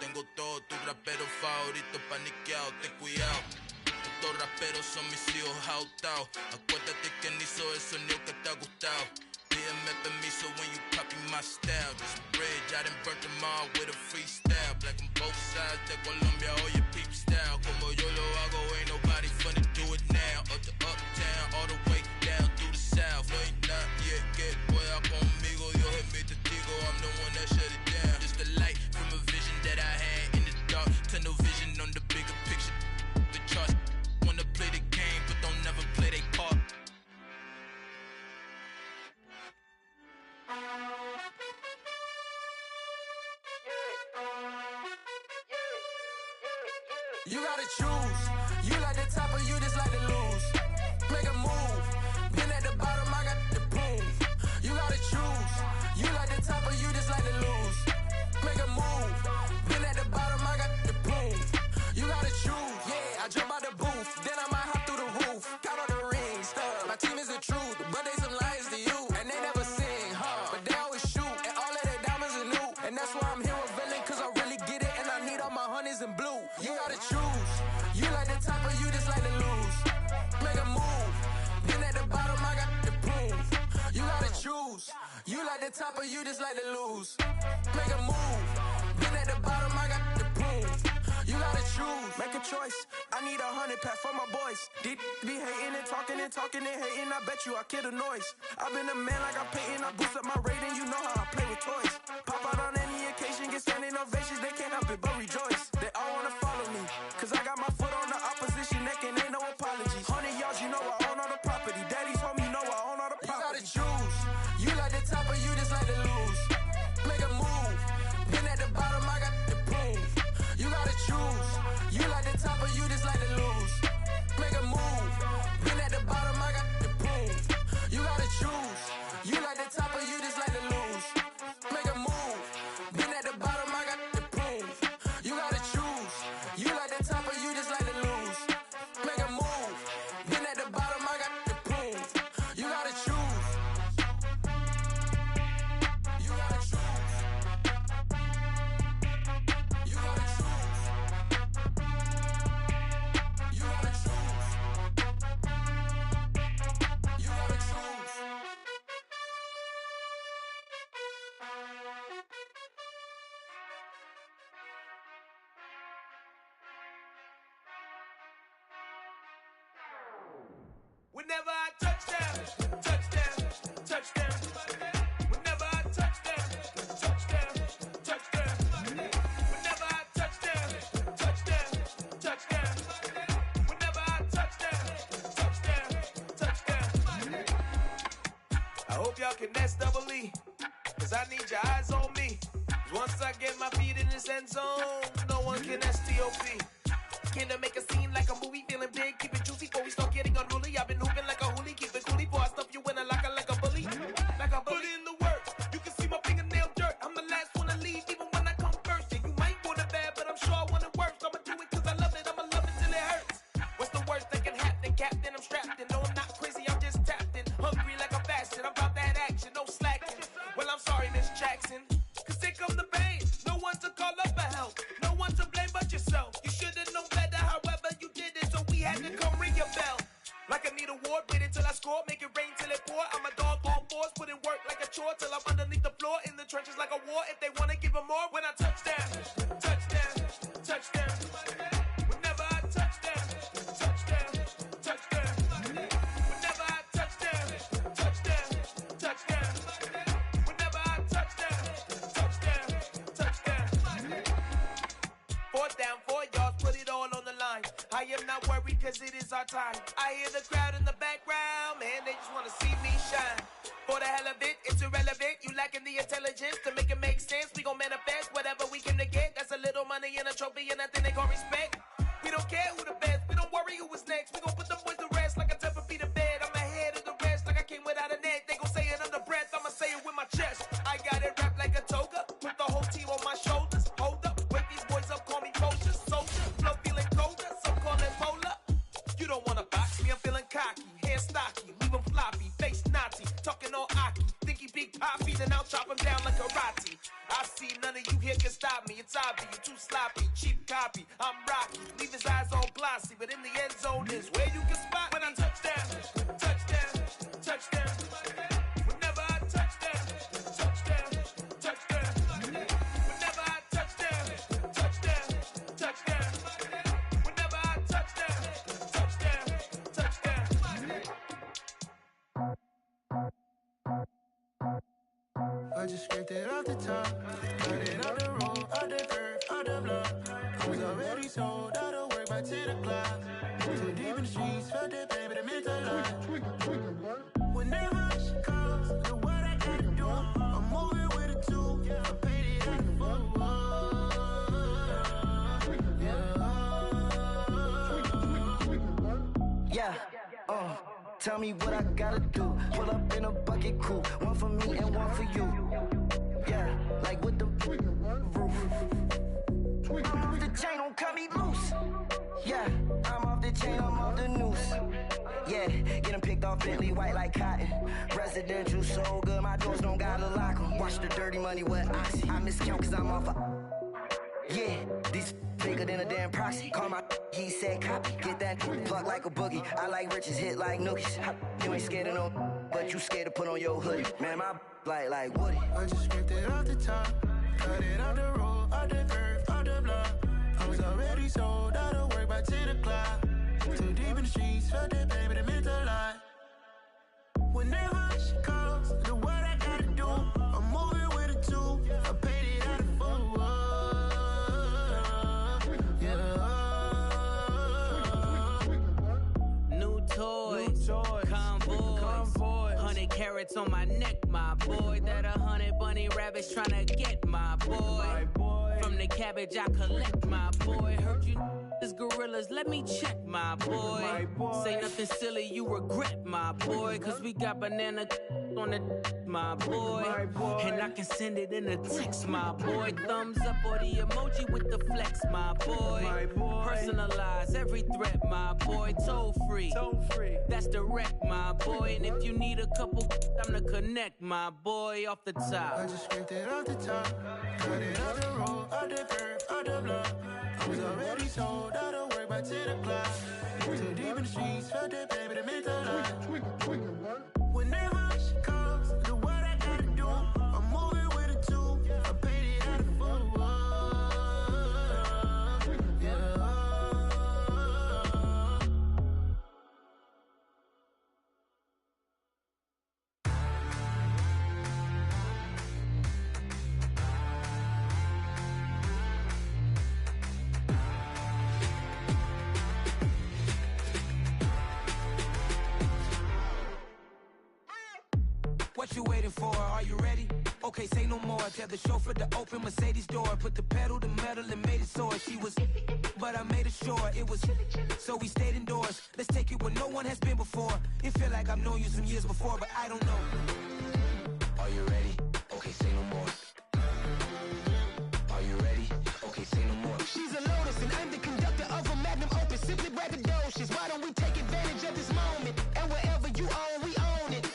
tengo todo, tus raperos favoritos paniqueados, ten cuidado. Estos raperos son mis hijos jautados. Acuérdate que ni hizo el sonido que te ha gustado. Pídeme permiso when you copy my style. This bridge, I done burnt them all with a freestyle. Black on both sides de Colombia, oye peep style. Como yo lo hago, ain't nobody funny, do it now. Up to uptown, all the way down through the south. No ain't not yet, que pueda conmigo, Dios es mi testigo. I'm the one that shut it down. Just a light from a vision that I had in the dark. Tunnel vision on the bigger picture. The charts wanna play the game, but don't never play their part. You gotta choose. You like the top or you just like to lose. Make a move. Been at the bottom, I got the prove. You gotta choose. You like the top or you just like to lose. Make a move. Been at the bottom, I got the prove. You gotta choose. Yeah, I jump out the booth. Then I might hop through the roof. Count on the rings. My team is the truth, but they some liars to you. And they never sing, but they always shoot. And all of their diamonds are new. And that's why I'm here with villain, cause I really get it. And I need all my honeys in blue. You gotta choose. You like the top or you just like to lose. Make a move. Been at the bottom, I got the proof. You gotta choose. You like the top or you just like to lose. Make a move. Been at the bottom, I got the proof. You gotta choose. Make a choice. I need 100 pack for my boys. Be hating and talking and hating. I bet you I kill the noise. I've been a man like I'm Peyton. I boost up my rating. You know how I play with toys. Pop out on any occasion, get standing ovations. They can't help it but rejoice. They all wanna follow me, cause I got my foot on the opposition neck and ain't no apologies. 100 yards, you know I own all the property. Daddy's home, you know I own all the property. You gotta choose. You like the top or you just like to lose. Make a move. Been at the bottom, I got the proof. You gotta choose. You like the top or you just like to lose. Make a move. Been at the bottom, I got the proof. You gotta choose. You like the top or you just like to lose. Make a move. Been at the bottom, I got the proof. You gotta choose. You like the top or you just like to lose. Make a move. Been at the bottom, I got the proof. You gotta choose. You gotta choose. You gotta choose. You gotta choose. You gotta choose. Whenever I touchdown, touchdown, touchdown. Whenever I touchdown, touchdown, touchdown. Whenever I touchdown, touchdown, touchdown. Whenever I touchdown, touchdown, touchdown. I hope y'all can nest double E, cause I need your eyes on me. 'Cause once I get my feet in this end zone, no one can STOP. Can I make a scene like a movie, feeling big, keep it juicy before we start getting unruly. I've been hooping like a hoolie, keep it coolie before I stuff you in a locker like a bully. Like a bully. Put in the work, you can see my fingernail dirt. I'm the last one to leave, even when I come first. Yeah, you might want it bad, but I'm sure I want it worse. I'ma do it cause I love it, I'ma love it till it hurts. What's the worst that can happen, Captain? I'm strapped in, no I'm not crazy, I'm just tapped in. Hungry like a bastard, I'm about that action, no slacking. Well, I'm sorry, Miss Jackson, cause here come the pain. No one to call up for help, no one to blame but yourself. You should've known better, however you did it, so we had to come ring your bell. Like I need a ward, wait until I score, make it rain till it pour. I'm a dog on fours, put in work like a chore till I'm underneath the floor, in the trenches like a war. If they wanna give them more, when I touchdown, touchdown, touchdown. Whenever I touchdown, touchdown, touchdown. Whenever I touchdown, touchdown, touchdown. Whenever I touchdown, touchdown, touchdown. 4th down, 4 yards, put it all on the line. I am not worried cause it is our time. I hear the crowd in the background, man, they just wanna see me shine. For the hell of it, it's irrelevant. You lacking the intelligence to make it make sense. We gon' manifest whatever we came to get. That's a little money and a trophy and nothing they gon' respect. We don't care who the best, we don't worry who was next. We gon' put them boys to rest like a 10 feet of bed. I'm ahead of the rest like I came without a net. They gon' say it under breath, I'ma say it with my chest. I got it wrapped like a toga, put the whole team on my shoulders. Hold up, wake these boys up, call me kosher, soldier. Flow feeling colder, some call it polar. You don't wanna box me, I'm feeling cocky, hair stocky, leave 'em fly. stop me. It's obvious, you're too sloppy. Cheap copy, I'm Rocky. Leave his eyes all glossy, but in the end zone is where you can spot when I touchdown. Touchdown, touchdown. Whenever I touchdown, touchdown, touchdown. Whenever I touchdown, touchdown, touchdown. Whenever I touchdown, touchdown, touchdown. I just scraped it off the top, cut it off the road, off the curve, off the block. I was already sold out of work by 10 o'clock. Too deep in the streets, felt that baby, the mental line. Whenever she calls, the what I gotta do, I'm moving with a two. I paid it out the full. Yeah, tell me what I gotta do. Pull up in a bucket crew, one for me and one for you. Yeah, like with the roof. I'm off the chain, don't cut me loose. Yeah, I'm off the chain, I'm off the noose. Yeah, getting picked off Bentley, white like cotton. Residential so good, my doors don't gotta lock 'em. Watch the dirty money with Oxy. I miscount cause I'm off a... Yeah, these bigger than a damn proxy. Call my he said copy. Get that plug like a boogie. I like riches, hit like nookies. You ain't scared of no, but you scared to put on your hoodie. Man, my like Woody. I just scraped it off the top, cut it off the road, off the curve, off the block. I was already sold out of work by 10 o'clock. Too deep in the streets, felt that baby, the mental line. Whenever she calls, the what I gotta do, I'm moving with a two. I paid it out of full. New toys, convoys, 100 carats on my neck, my boy. That 100 bunny rabbits tryna get my boy. From the cabbage I collect, my boy. Heard you is gorillas, let me check, my boy. Say nothing silly, you regret, my boy. Cause we got banana on the my boy. And I can send it in a text, my boy. Thumbs up or the emoji with the flex, my boy. Personalize every threat, my boy. Toll free, that's direct, my boy. And if you need a couple, I'm to connect, my boy, off the top. I just scraped it off the top, cut it off the road, off the curve, off the block. I was already sold out of work by 10 o'clock. Too deep in the streets, felt that baby, the mental line. Whenever she calls, the what I gotta do, I'm moving with a two. I paid it out of full. What you waiting for? Are you ready? Okay, say no more. Tell the chauffeur to open Mercedes door. Put the pedal to metal and made it soar. She was, but I made it sure it was. So we stayed indoors. Let's take it where no one has been before. It feel like I've known you some years before, but I don't know. Are you ready? Okay, say no more. Are you ready? Okay, say no more. She's a Lotus and I'm the conductor of a magnum opus. Simply braggadocious. Why don't we take advantage of this moment? And wherever you own, we own it.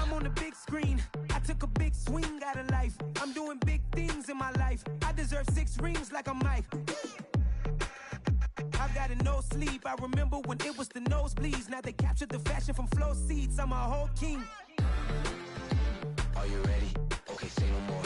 I'm on the big screen. I took a big swing out of life. I'm doing big things in my life. I deserve 6 rings like a Mike. I've got no sleep. I remember when it was the nosebleeds. Now they captured the fashion from flow seats. I'm a whole king. Are you ready? Okay, say no more.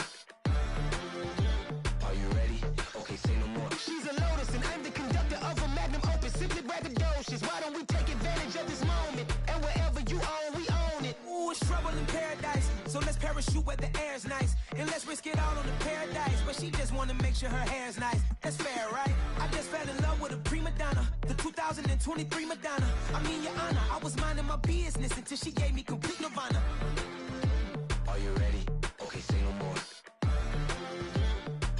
Are you ready? Okay, say no more. She's a Lotus and I'm the conductor of a magnum opus. Simply braggadocious. Why don't we take advantage of this moment? And wherever you own, we own it. Ooh, it's trouble in paradise. So let's parachute where the air's nice. And let's risk it all on the paradise. But she just wanna make sure her hair's nice. That's fair, right? I just fell in love with a prima donna. The 2023 Madonna. I mean, your honor, I was minding my business until she gave me complete nirvana. Are you ready? Okay, say no more.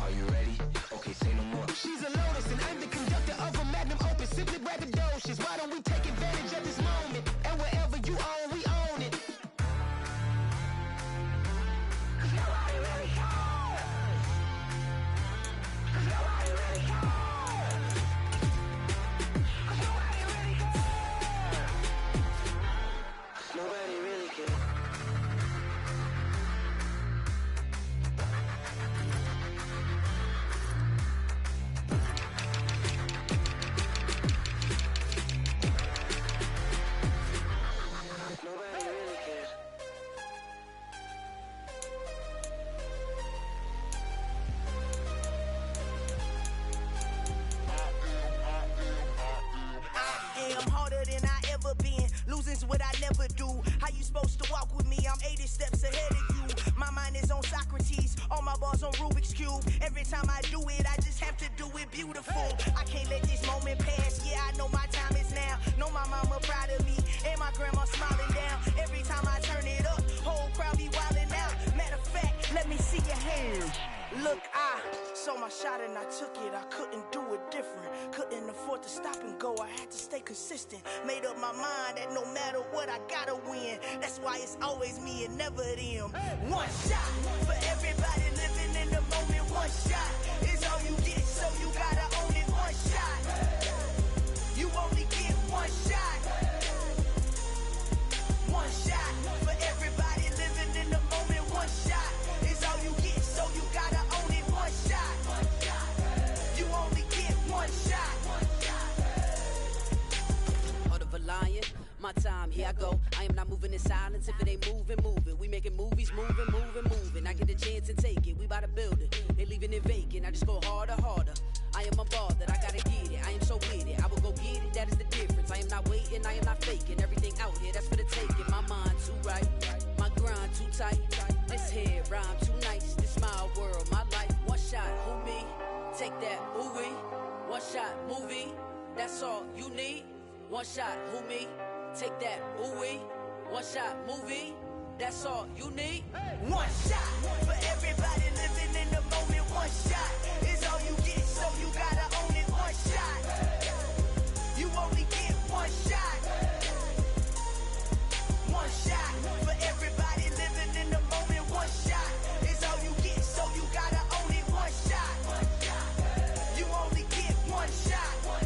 Are you ready? Okay, say no more. She's a Lotus and I'm the conductor of a magnum opus. Simply braggadocious. Why don't we take advantage of this moment? And wherever you own, we own it. Nobody really cares. is what I never do. How you supposed to walk with me? I'm 80 steps ahead of you. My mind is on Socrates, all my bars on Rubik's Cube. Every time I do it, I just have to do it beautiful. I can't let this moment pass. Yeah, I know my time is now. Know my mama proud of me, and my grandma smiling down. Every time I turn it up, whole crowd be wildin' out. Matter of fact, let me see your hands. Look, I saw my shot and I took it. I couldn't do it different. Couldn't afford to stop and go. I had to stay consistent. Made up my mind that no matter what, I gotta win. That's why it's always me and never them. One shot for everybody living in the moment. One shot is all you get, so you gotta own it. One shot. You only get one shot. One shot for everybody living in the moment. One shot is all you get, so you gotta own it. One shot. You only get one shot. Heart of a lion, my time, here I go. I am not moving in silence. If it ain't moving, moving. We making movies, moving, moving, moving. I get a chance and take it. We bout to build it. They leaving it vacant. I just go harder, harder. I am unbothered, I gotta get it. I am so with it. I will go get it, that is the difference. I am not waiting, I am not faking. Everything out here, that's for the taking. My mind too right, my grind too tight. This head rhyme too nice. This my world, my life. One shot, who me? Take that, ooh-wee. One shot, movie. That's all you need. One shot, who me? Take that, ooh-wee. One shot, movie. That's all you need. One shot for everybody living in the moment. One shot is all you get, so you gotta own it. One shot. You only get one shot. One shot for everybody living in the moment. One shot is all you get, so you gotta own it. One shot. You only get one shot. One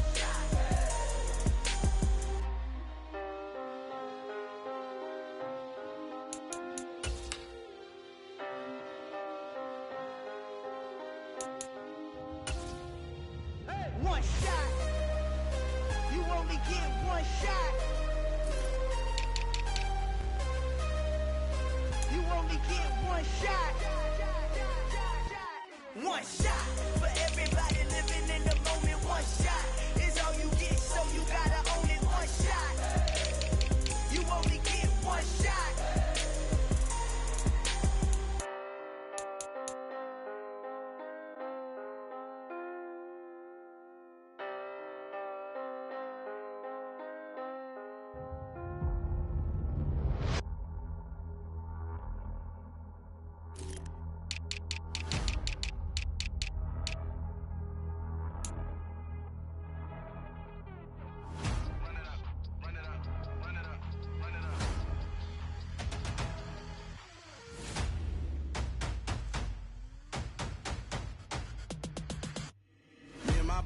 shot. You only get one shot. You only get one shot. One shot for everybody living in the moment. One shot is all you get, so you gotta own it. One shot. You only get one shot.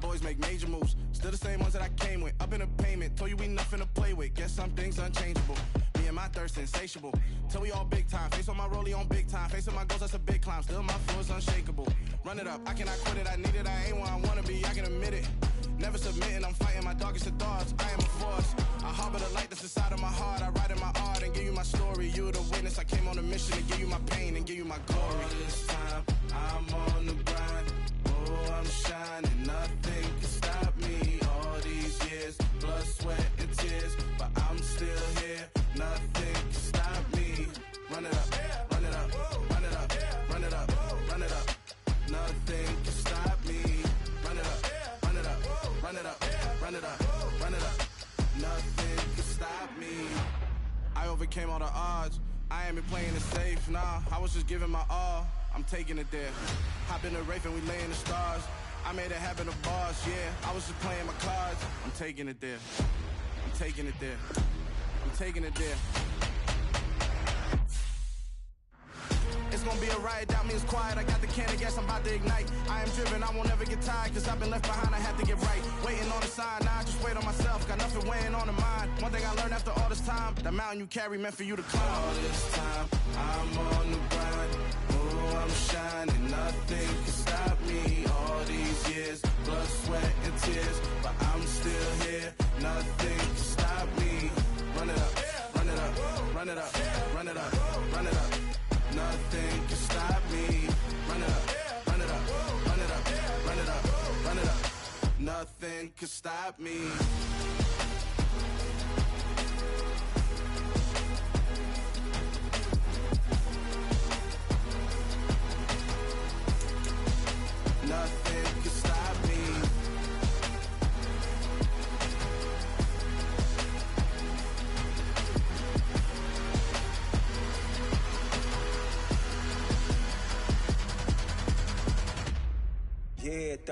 Boys make major moves, still the same ones that I came with. Up in a payment, told you we nothing to play with. Guess some things unchangeable. Me and my thirst insatiable. Till we all big time. Face on my rollie on big time. Facing my goals, that's a big climb. Still my flow is unshakable. Run it up, I cannot quit it. I need it, I ain't where I wanna be. I can admit it. Never submitting, I'm fighting my darkest of thoughts. I am a force. I harbor the light that's inside of my heart. I write in my art and give you my story. You the witness. I came on a mission to give you my pain and give you my glory. All this time, I'm on the grind. Oh, I'm shining. Nothing can stop me. All these years, blood, sweat, and tears, but I'm still here. Nothing can stop me. Run it up, run it up, run it up, run it up, run it up. Nothing can stop me. Run it up, run it up, run it up, run it up, run it up. Nothing can stop me. I overcame all the odds. I ain't been playing it safe, nah. I was just giving my all. I'm taking it there. Hop in the Wraith and we lay in the stars. I made it happen to bars, yeah. I was just playing my cards. I'm taking it there. I'm taking it there. I'm taking it there. It's gonna be a riot, doubt me it's quiet. I got the can of gas, I'm about to ignite. I am driven, I won't ever get tired, cause I've been left behind, I have to get right. Waiting on the sign, now I just wait on myself. Got nothing weighing on the mind. One thing I learned after all this time, that mountain you carry meant for you to climb. All this time, I'm on the grind. Oh, I'm shining, nothing can stop me. All these years, blood, sweat, and tears, but I'm still here. Nothing can stop me. Run it up, run it up, run it up, run it up, run it up. Nothing can stop me. Run it up, run it up, run it up, run it up, run it up. Nothing can stop me.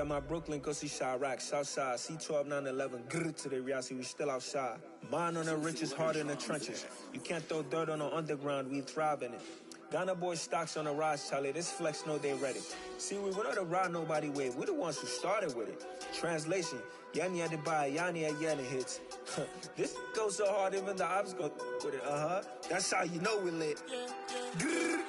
that my Brooklyn, cause see Chirac, Southside, C12, 911, grrr to the Riasi, we still outside. Mine on the riches, hard in the trenches. You can't throw dirt on the underground, we thrive in it. Ghana boys stocks on the rise, Charlie, this flex know they ready. See, we wouldn't have ride nobody with, we the ones who started with it. Translation, Yanni had to buy, Yanni had Yanni hits. This goes so hard, even the ops go with it, That's how you know we lit. Grrr.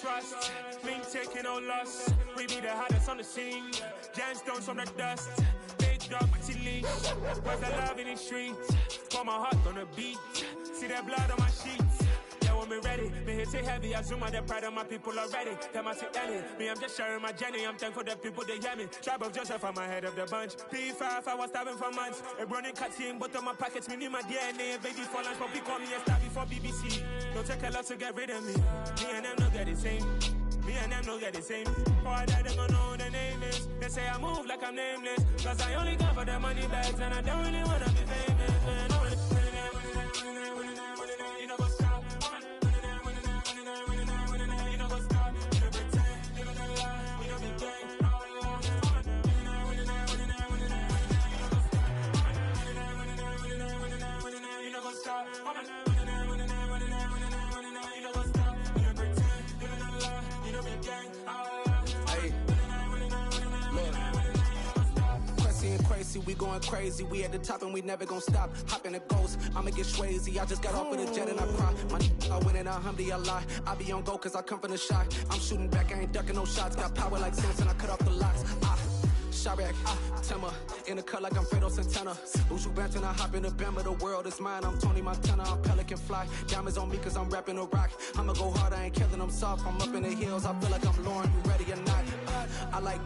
Trust, me taking no loss. We be the hottest on the scene. Gemstones from the dust. Big dog with your leash. Where's the love in the streets? Pour my heart on the beat. See that blood on my sheets. Yeah, when we ready, me hit it heavy. I zoom out the pride of my people already. Them I see Ellie. Me, I'm just sharing my journey. I'm thankful that people they hear me. Tribe of Joseph, I'm ahead of the bunch. P5, I was starving for months. A running cutscene, but on my pockets, me need my DNA. Baby for lunch, but we call me a star before BBC. Don't take a lot to get rid of me. Me and them no get the same. Me and them no get the same. Oh, I died, they gon' know who the name is. They say I move like I'm nameless. Cause I only come for the money bags. And I don't really wanna be famous, man. You know what's up? You know what's up? You don't pretend, living a lie. We don't be gang. You know what's up? We going crazy, we at the top and we never gon' stop. Hop in the ghost, I'ma get swayzy. I just got off with a jet and I cry. My I win and I humdy a lie. I be on go cause I come from the shot. I'm shooting back, I ain't ducking no shots. Got power like Samson, I cut off the locks. Chirac, Timmer, in the cut like I'm Fredo Santana. Uju Benton, I hop in the Bama, the world is mine. I'm Tony Montana, I'm Pelican Fly. Diamonds on me cause I'm rapping a rock. I'ma go hard, I ain't killing them soft. I'm up in the hills, I feel like I'm Lauren, you ready or not? I like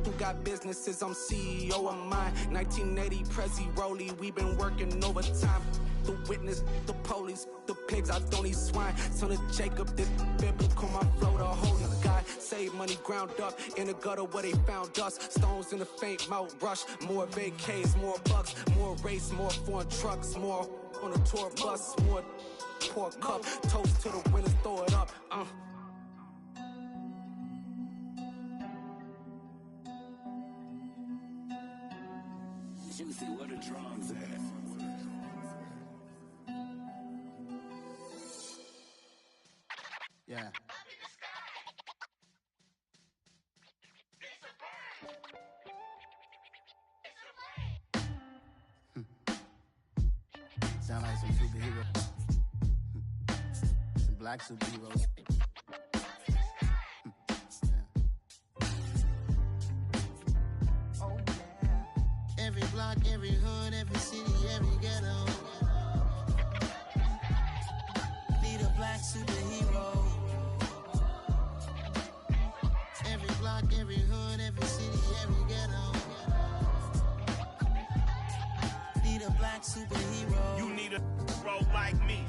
who got businesses, I'm CEO of mine. 1980, Prezi Rolly, we been working overtime. The witness, the police, the pigs, I don't eat swine. Son of Jacob, this biblical, my flow, the holy God. Save money ground up in the gutter where they found us. Stones in the faint mouth rush. More vacays, more bucks, more race, more foreign trucks, more on a tour bus, more pour cup. Toast to the winners, throw it up. Juicy, where the drums at? Yeah. Sound like some superheroes. Some black superheroes. Oh, yeah. Every block, every hood, every city, every ghetto. Need a black superhero. Every block, every hood, every city, every ghetto. Need a black superhero. You need a role like me.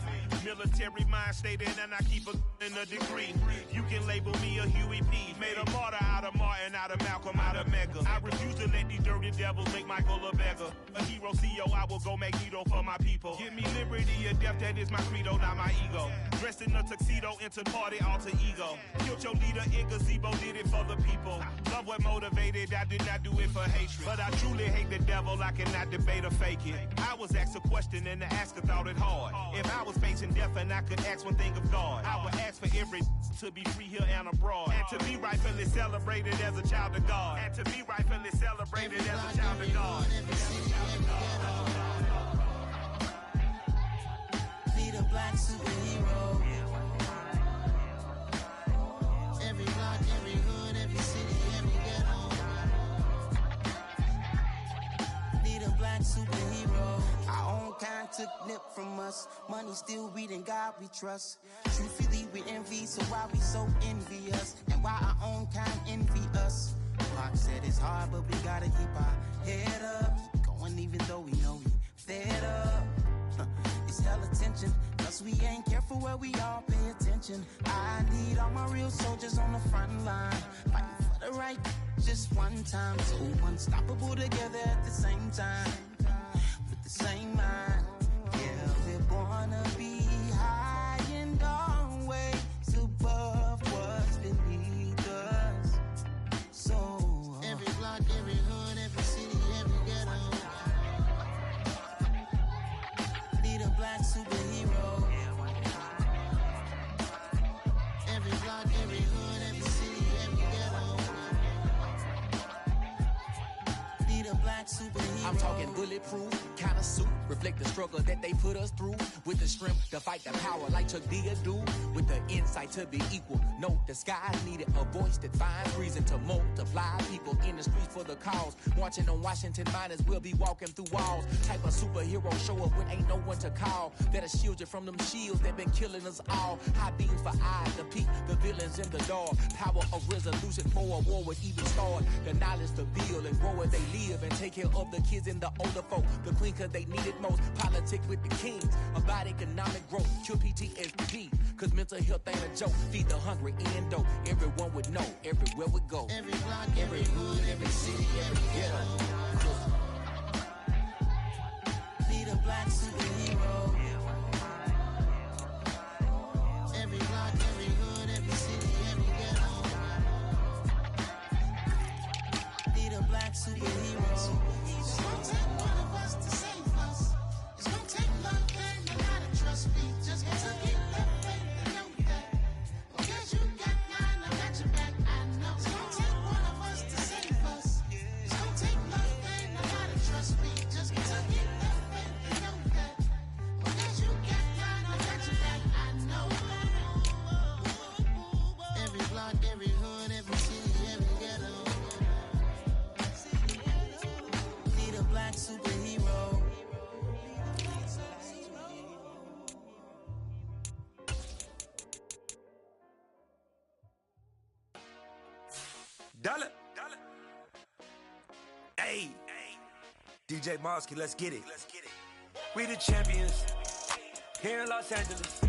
Military mind stated, and I keep in a degree. You can label me a Huey P. Made a martyr out of Martin, out of Malcolm, out of Mega. I refuse to let these dirty devils make Michael a beggar. A hero CEO, I will go Magneto for my people. Give me liberty or death, that is my credo, not my ego. Dressed in a tuxedo, enter party, alter ego. Killed your leader in gazebo, did it for the people. Love what motivated, I did not do it for hatred. But I truly hate the devil, I cannot debate or fake it. I was asked a question and the asker thought it hard. If I was facing death and I could ask one thing of God, I would ask for every to be free here and abroad. And to be rightfully celebrated as a child of God. And to be rightfully celebrated as a child of God. Need a black superhero. Every block, every hood, every city, every ghetto. Need a black superhero. Our own kind took nip from us. Money still reading God we trust. Truthfully, we we envy, so why we so envious? And why our own kind envy us? Pac said it's hard, but we gotta keep our head up. Keep going even though we know we fed up. It's hell attention, cause we ain't careful where we all pay attention. I need all my real soldiers on the front line, fighting for the right just one time. So unstoppable together at the same time, with the same mind. Yeah, we're gonna be high and always above what's beneath us. So every block, every hood, every city, every ghetto. Need a black superhero. Every block, every hood, every city, every ghetto. Need a black superhero. I'm talking bulletproof kind of suit, reflect the struggle that they put us through, with the strength to fight the power like Chuck D do, with the insight to be equal. No, the sky needed a voice that finds reason to multiply people in the streets for the cause. Marching on Washington miners will be walking through walls. Type of superhero show up when ain't no one to call, that'll shield you from them shields that been killing us all. High beams for eyes to peek the villains in the dark. Power of resolution for a war would even start. The knowledge to build and grow where they live and take care of the kids and the older folk. The queen cause they need it most. Politics with the kings about economic growth. Cure PTSD cause mental health ain't a joke. Feed the hungry and dope. Everyone would know everywhere we go. Every block, every hood, every city, every ghetto. Need a black superhero. Every block, every hood, every city, every ghetto. Need a black superhero. It's gonna take one of us to save us. It's gonna take love and a lot of trust me. Just to keep the faith and know that. Because you got mine, I got your back, I know. It's gonna take one of us to save us. It's gonna take love and a lot of trust me. Just to keep the faith and know that. Because you got mine, I got your back, I know. Every block, every hood, every city, every ghetto. Need a black superhero. Dollar. Hey. DJ Mosky, let's get it. We the champions here in Los Angeles.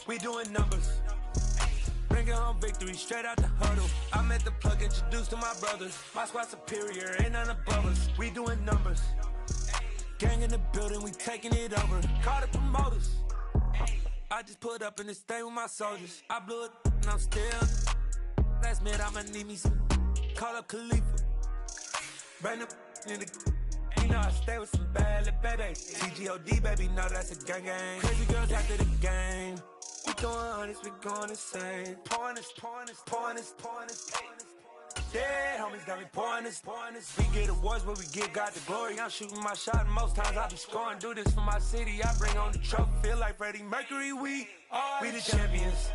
We doing numbers. Bringing home victory straight out the huddle. I'm at the plug, introduced to my brothers. My squad superior, ain't none above us. We doing numbers. Gang in the building, we taking it over. Call the promoters. I just put up in this thing with my soldiers. I blew it and I'm still. Last minute, I'ma need me some. Call up Khalifa. Bring up in the. You know I stay with some bad little baby. TGOD, baby, know that's a gang gang. Crazy girls after the game. We doing honest, we going insane. Pouring this. Dead homies got me pouring this. We get awards, but we give God the glory. I'm shooting my shot, and most times I be scoring. Do this for my city, I bring on the trophy. Feel like Freddie Mercury, we the champions.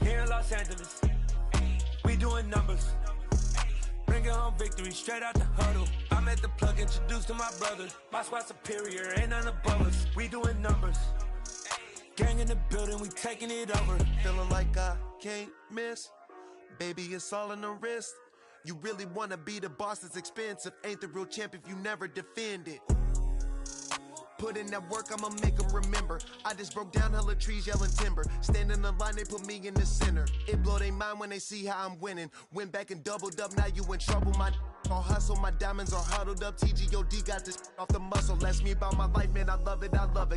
Here in Los Angeles, we doing numbers. Bringing home victory straight out the huddle. I'm at the plug, introduced to my brothers. My squad superior, ain't none above us. We doing numbers. Gang in the building, we taking it over. Feeling like I can't miss. Baby, it's all in the wrist. You really wanna be the boss, it's expensive. Ain't the real champ if you never defend it. Put in that work, I'ma make them remember. I just broke down hella trees, yelling timber. Stand in the line, they put me in the center. It blow they mind when they see how I'm winning. Went back and doubled up, now you in trouble. My all hustle, my diamonds are huddled up. TGOD got this off the muscle. Ask me about my life, man, I love it.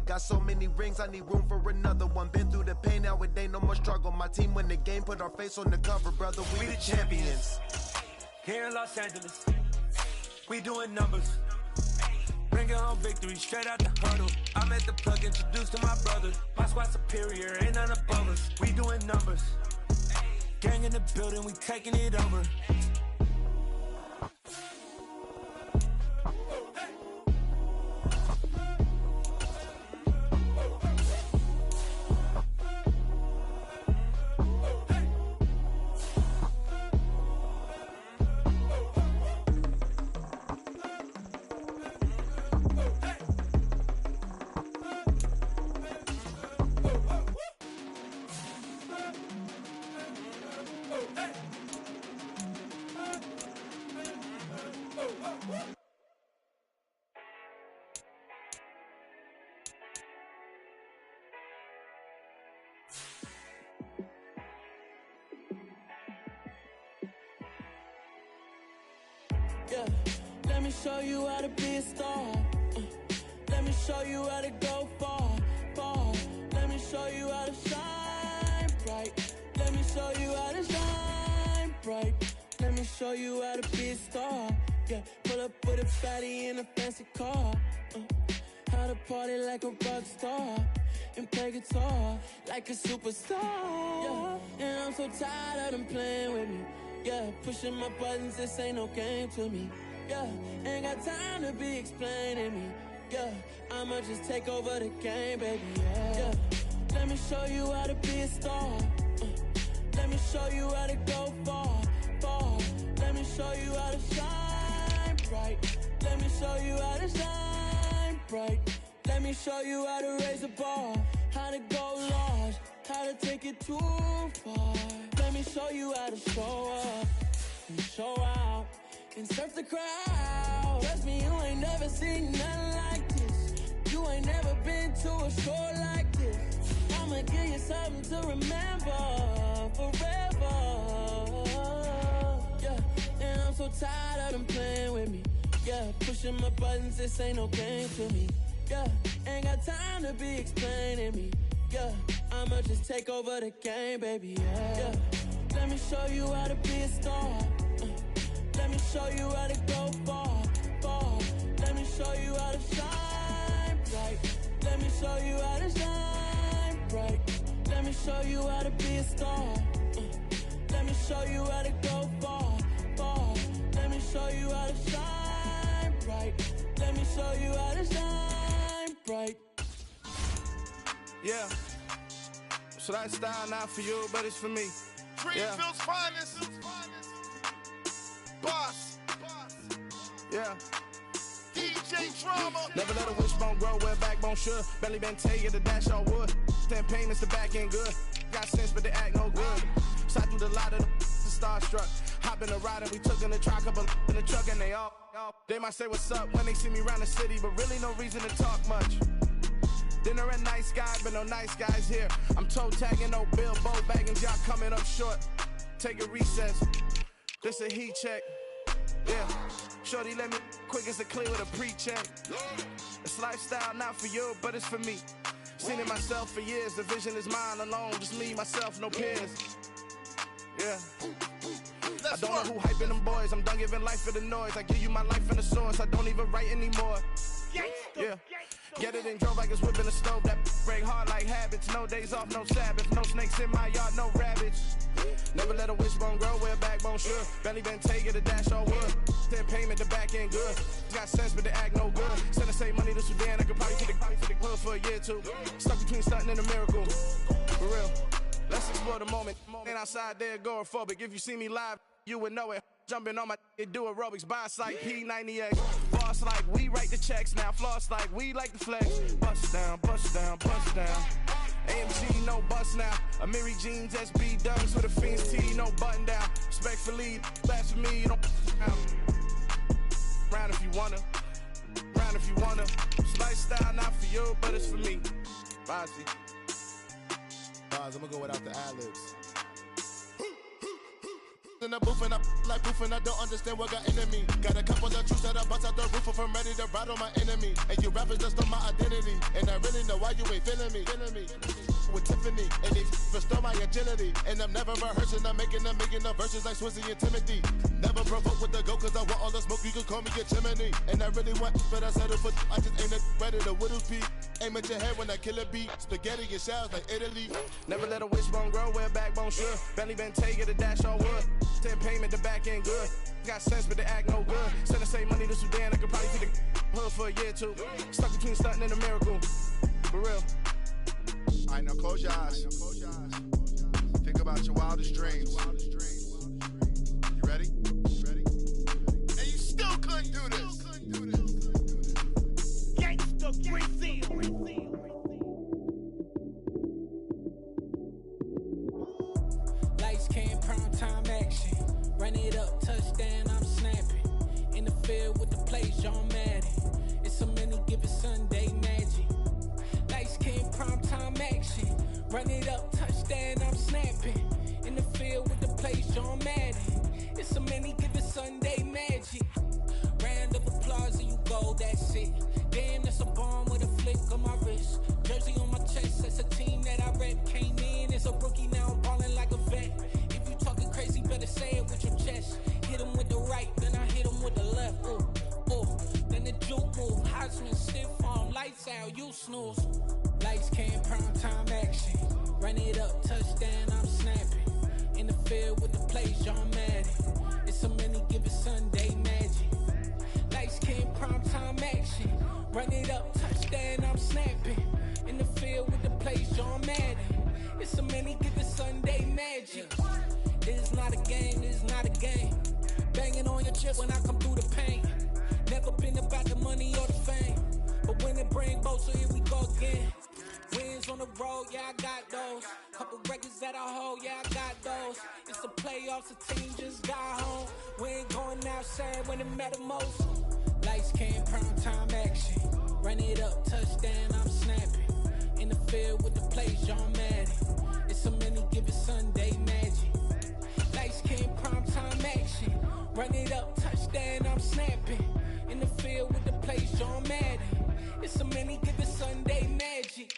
Got so many rings, I need room for another one. Been through the pain, now it ain't no more struggle. My team win the game, put our face on the cover, brother. We the champions. Here in Los Angeles, we doing numbers. Bringing home victory straight out the huddle. I'm at the plug, introduced to my brothers. My squad superior, ain't none above us. We doing numbers. Gang in the building, we taking it over. Yeah, let me show you how to be a star. Let me show you how to go far, far. Let me show you how to shine bright. Let me show you how to shine bright. Let me show you how to be a star. Yeah, pull up with a fatty in a fancy car. How to party like a rock star and play guitar like a superstar. Yeah, and I'm so tired of them playing with me. Yeah, pushing my buttons, this ain't no game to me. Yeah, ain't got time to be explaining me. Yeah, I'ma just take over the game, baby. Yeah, let me show you how to be a star. Let me show you how to go far, far. Let me show you how to shine bright. Let me show you how to shine bright. Let me show you how to raise a bar, how to go large, how to take it too far. Let me show you how to show up and show out and surf the crowd. Trust me, you ain't never seen nothing like this. You ain't never been to a show like this. I'ma give you something to remember forever. Yeah, and I'm so tired of them playing with me. Yeah, pushing my buttons, this ain't no game to me. Yeah, ain't got time to be explaining me. Yeah, I'ma just take over the game, baby. Yeah, let me show you how to be a star. Let me show you how to go far, far. Let me show you how to shine bright. Let me show you how to shine bright. Let me show you how to be a star. Let me show you how to go far, far. Let me show you how to shine bright. Let me show you how to shine bright. Yeah. So that style not for you, but it's for me. Greenfield's finest. Boss. Yeah. DJ Drama. Never let a wishbone grow where backbone should. Belly been taking the dash all wood. 10 payments, the back end good. Got sense, but they act no good. Side through the lot of the starstruck. Hop in the ride and we took in the truck, couple in the truck, and they might say what's up when they see me around the city, but really no reason to talk much. Dinner at Nice Guy, but no nice guys here. I'm toe tagging, no Bilbo bagging, y'all coming up short. Take a recess. This a heat check. Yeah. Shorty let me quick as a clean with a pre-check. It's lifestyle not for you, but it's for me. Seen it myself for years. The vision is mine alone. Just me, myself, no peers. Yeah. I don't know who hyping them boys. I'm done giving life for the noise. I give you my life in the source. I don't even write anymore. Yeah. Get it and drove like it's whipping the stove. That break hard like habits. No days off, no Sabbath. No snakes in my yard, no rabbits. Never let a wishbone grow where backbone should. Belly been taking the dash all wood. 10 payment, the back end good. Got sense, but they act no good. Send the same money to Sudan. I could probably take the hood for a year or two. Stuck between stunting and a miracle. For real. Let's explore the moment. Ain't outside there agoraphobic. If you see me live, you would know it. Jumping on my do aerobics, boss like P90X. Boss like we write the checks now. Floss like we like the flex. Bust down, bust down, bust down. AMG, no bust now. Amiri jeans, SB dunks with a Fiends T, no button down. Respectfully, that's for me, you don't round if you wanna. Round if you wanna. It's lifestyle not for you, but it's for me. Bossy. I'm gonna go without the ad-libs. In the booth and I like proof and I don't understand what got into me. Got a couple of truths that I bust out the roof if I'm ready to rattle my enemy. And you rappers just on my identity. And I really know why you ain't feeling me. With Tiffany and they restore my agility. And I'm never rehearsing, I'm making up verses like Swizzy and Timothy. Never provoke with the go cause I want all the smoke, you can call me a chimney. And I really want, but I settle for I just ain't ready to whittle peak. Aim at your head when I kill a beat. Spaghetti and shells like Italy. Never let a wishbone grow where backbone should. Belly been taking the dash all wood. 10 payment, the back end good. Got sense, but they act no good. Send the same money to Sudan. I could probably take the hood for a year or two. Stuck between stunting and a miracle. For real. All right, now close your eyes. Think about your wildest dreams. You ready? And you still couldn't do this. Gangsta Brazil. Lights came, prime time action. Run it up, touchdown, I'm snapping. In the field with the give it Sunday magic. Light skin, primetime action. Run it up, touchdown, I'm snapping. In the field with the plays, John Madden. It's a many, give it Sunday magic. Round of applause and you go, that's it. Damn, that's a bomb with a flick on my wrist. Jersey on my chest, that's a team that I rep. Came in as a rookie, now I'm ballin' like a vet. If you talking crazy, better say it with your chest. Hit him with the right, then I hit him with the left. Ooh, ooh, then the juke move. Heisman stiff arm, lights out, you snooze. Lights came, prime time action. Run it up, touchdown, I'm snapping. In the field with the plays, John Madden. It's a many, give it Sunday magic. Lights came, prime time action. Run it up, touchdown, I'm snapping. In the field with the plays, John Madden. It's a many, give it Sunday magic. This is not a game, this is not a game. Banging on your chest when I come through the pain. Never been about the money or the fame. But when it bring both, so here we go again. Wins on the road, yeah, I got those. Couple records that I hold, yeah, I got those. It's the playoffs, the team just got home. We ain't going outside when it matter most. Lights came, prime time action. Run it up, touchdown, I'm snapping. In the field with the plays, John Madden. It's a many, give it Sunday magic. Lights came, prime time action. Run it up, touchdown, I'm snapping. In the field with the plays, John Madden. It's a many, give it Sunday magic.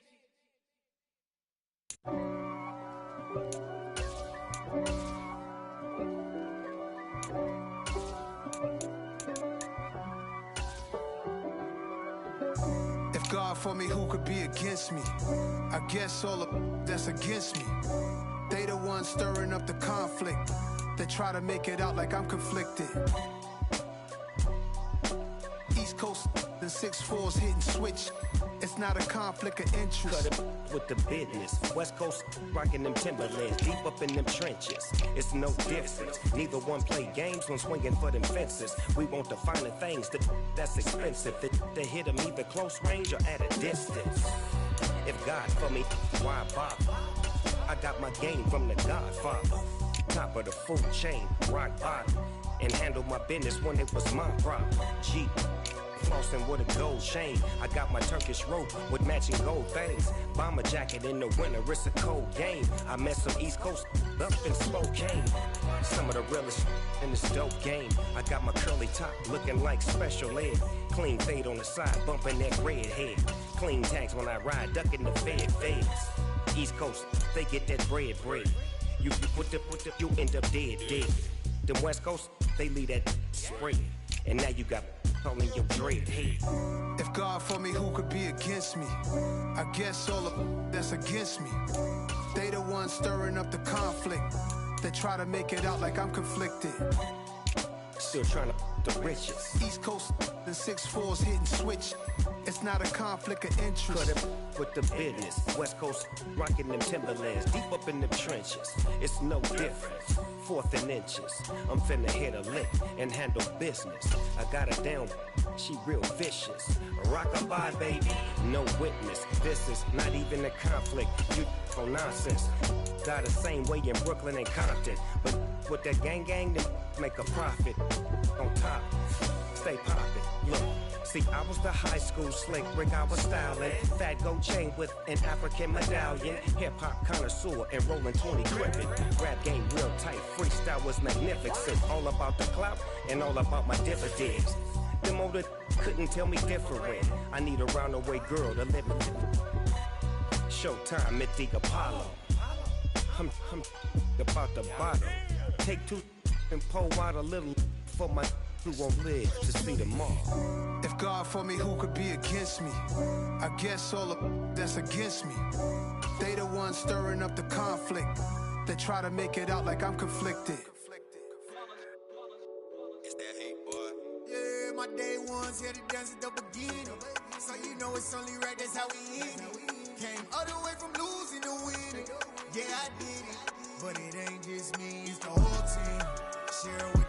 If God for me, who could be against me? I guess all of that's against me. They the ones stirring up the conflict. They try to make it out like I'm conflicted. East Coast, the 6'4's hitting switch. It's not a conflict of interest. Cut it with the business. West Coast rocking them Timberlands, deep up in them trenches. It's no difference. Neither one play games when swinging for them fences. We want the finer things that's expensive. They hit them either close range or at a distance. If God for me, why bother? I got my game from the Godfather. Top of the food chain, rock bottom. And handle my business when it was my problem. Jeep. Flossing with a gold chain. I got my Turkish rope with matching gold things. Bomber jacket in the winter, it's a cold game. I met some East Coast up in Spokane. Some of the realest in this dope game. I got my curly top looking like special ed. Clean fade on the side, bumping that red head. Clean tags when I ride, ducking the feds. East Coast, they get that bread. You you end up dead. Them West Coast, they leave that spread. And now you got only your dread head. If God for me, who could be against me? I guess all of that's against me. They the ones stirring up the conflict. They try to make it out like I'm conflicted. Still trying to the riches. East Coast, the 6'4's hitting switch. It's not a conflict of interest. Cut it with the business. West Coast rocking them Timberlands, deep up in them trenches. It's no difference. 4th and inches. I'm finna hit a lick and handle business. I got her down, she real vicious. Rockabye, baby, no witness. This is not even a conflict. You on nonsense. Got the same way in Brooklyn and Compton. But with that gang, then make a profit. On top, stay poppin'. Look. See, I was the high school slick Rick, I was styling. Fat gold chain with an African medallion. Hip-hop connoisseur and rolling 20 gripping. Rap game real tight, freestyle was magnificent. All about the clout and all about my dividends. Them older couldn't tell me different. I need a roundaway girl to live with. Showtime at the Apollo. I'm about the bottom. Take 2 and pull out a little for my who won't live to see tomorrow. If God for me, who could be against me? I guess all of that's against me. They the ones stirring up the conflict. They try to make it out like I'm conflicted. It's that hate, boy. Yeah, my day ones here to dance at the beginning. So you know it's only right, that's how we end it. Came all the way from losing to winning. Yeah, I did it. But it ain't just me, it's the whole team. Share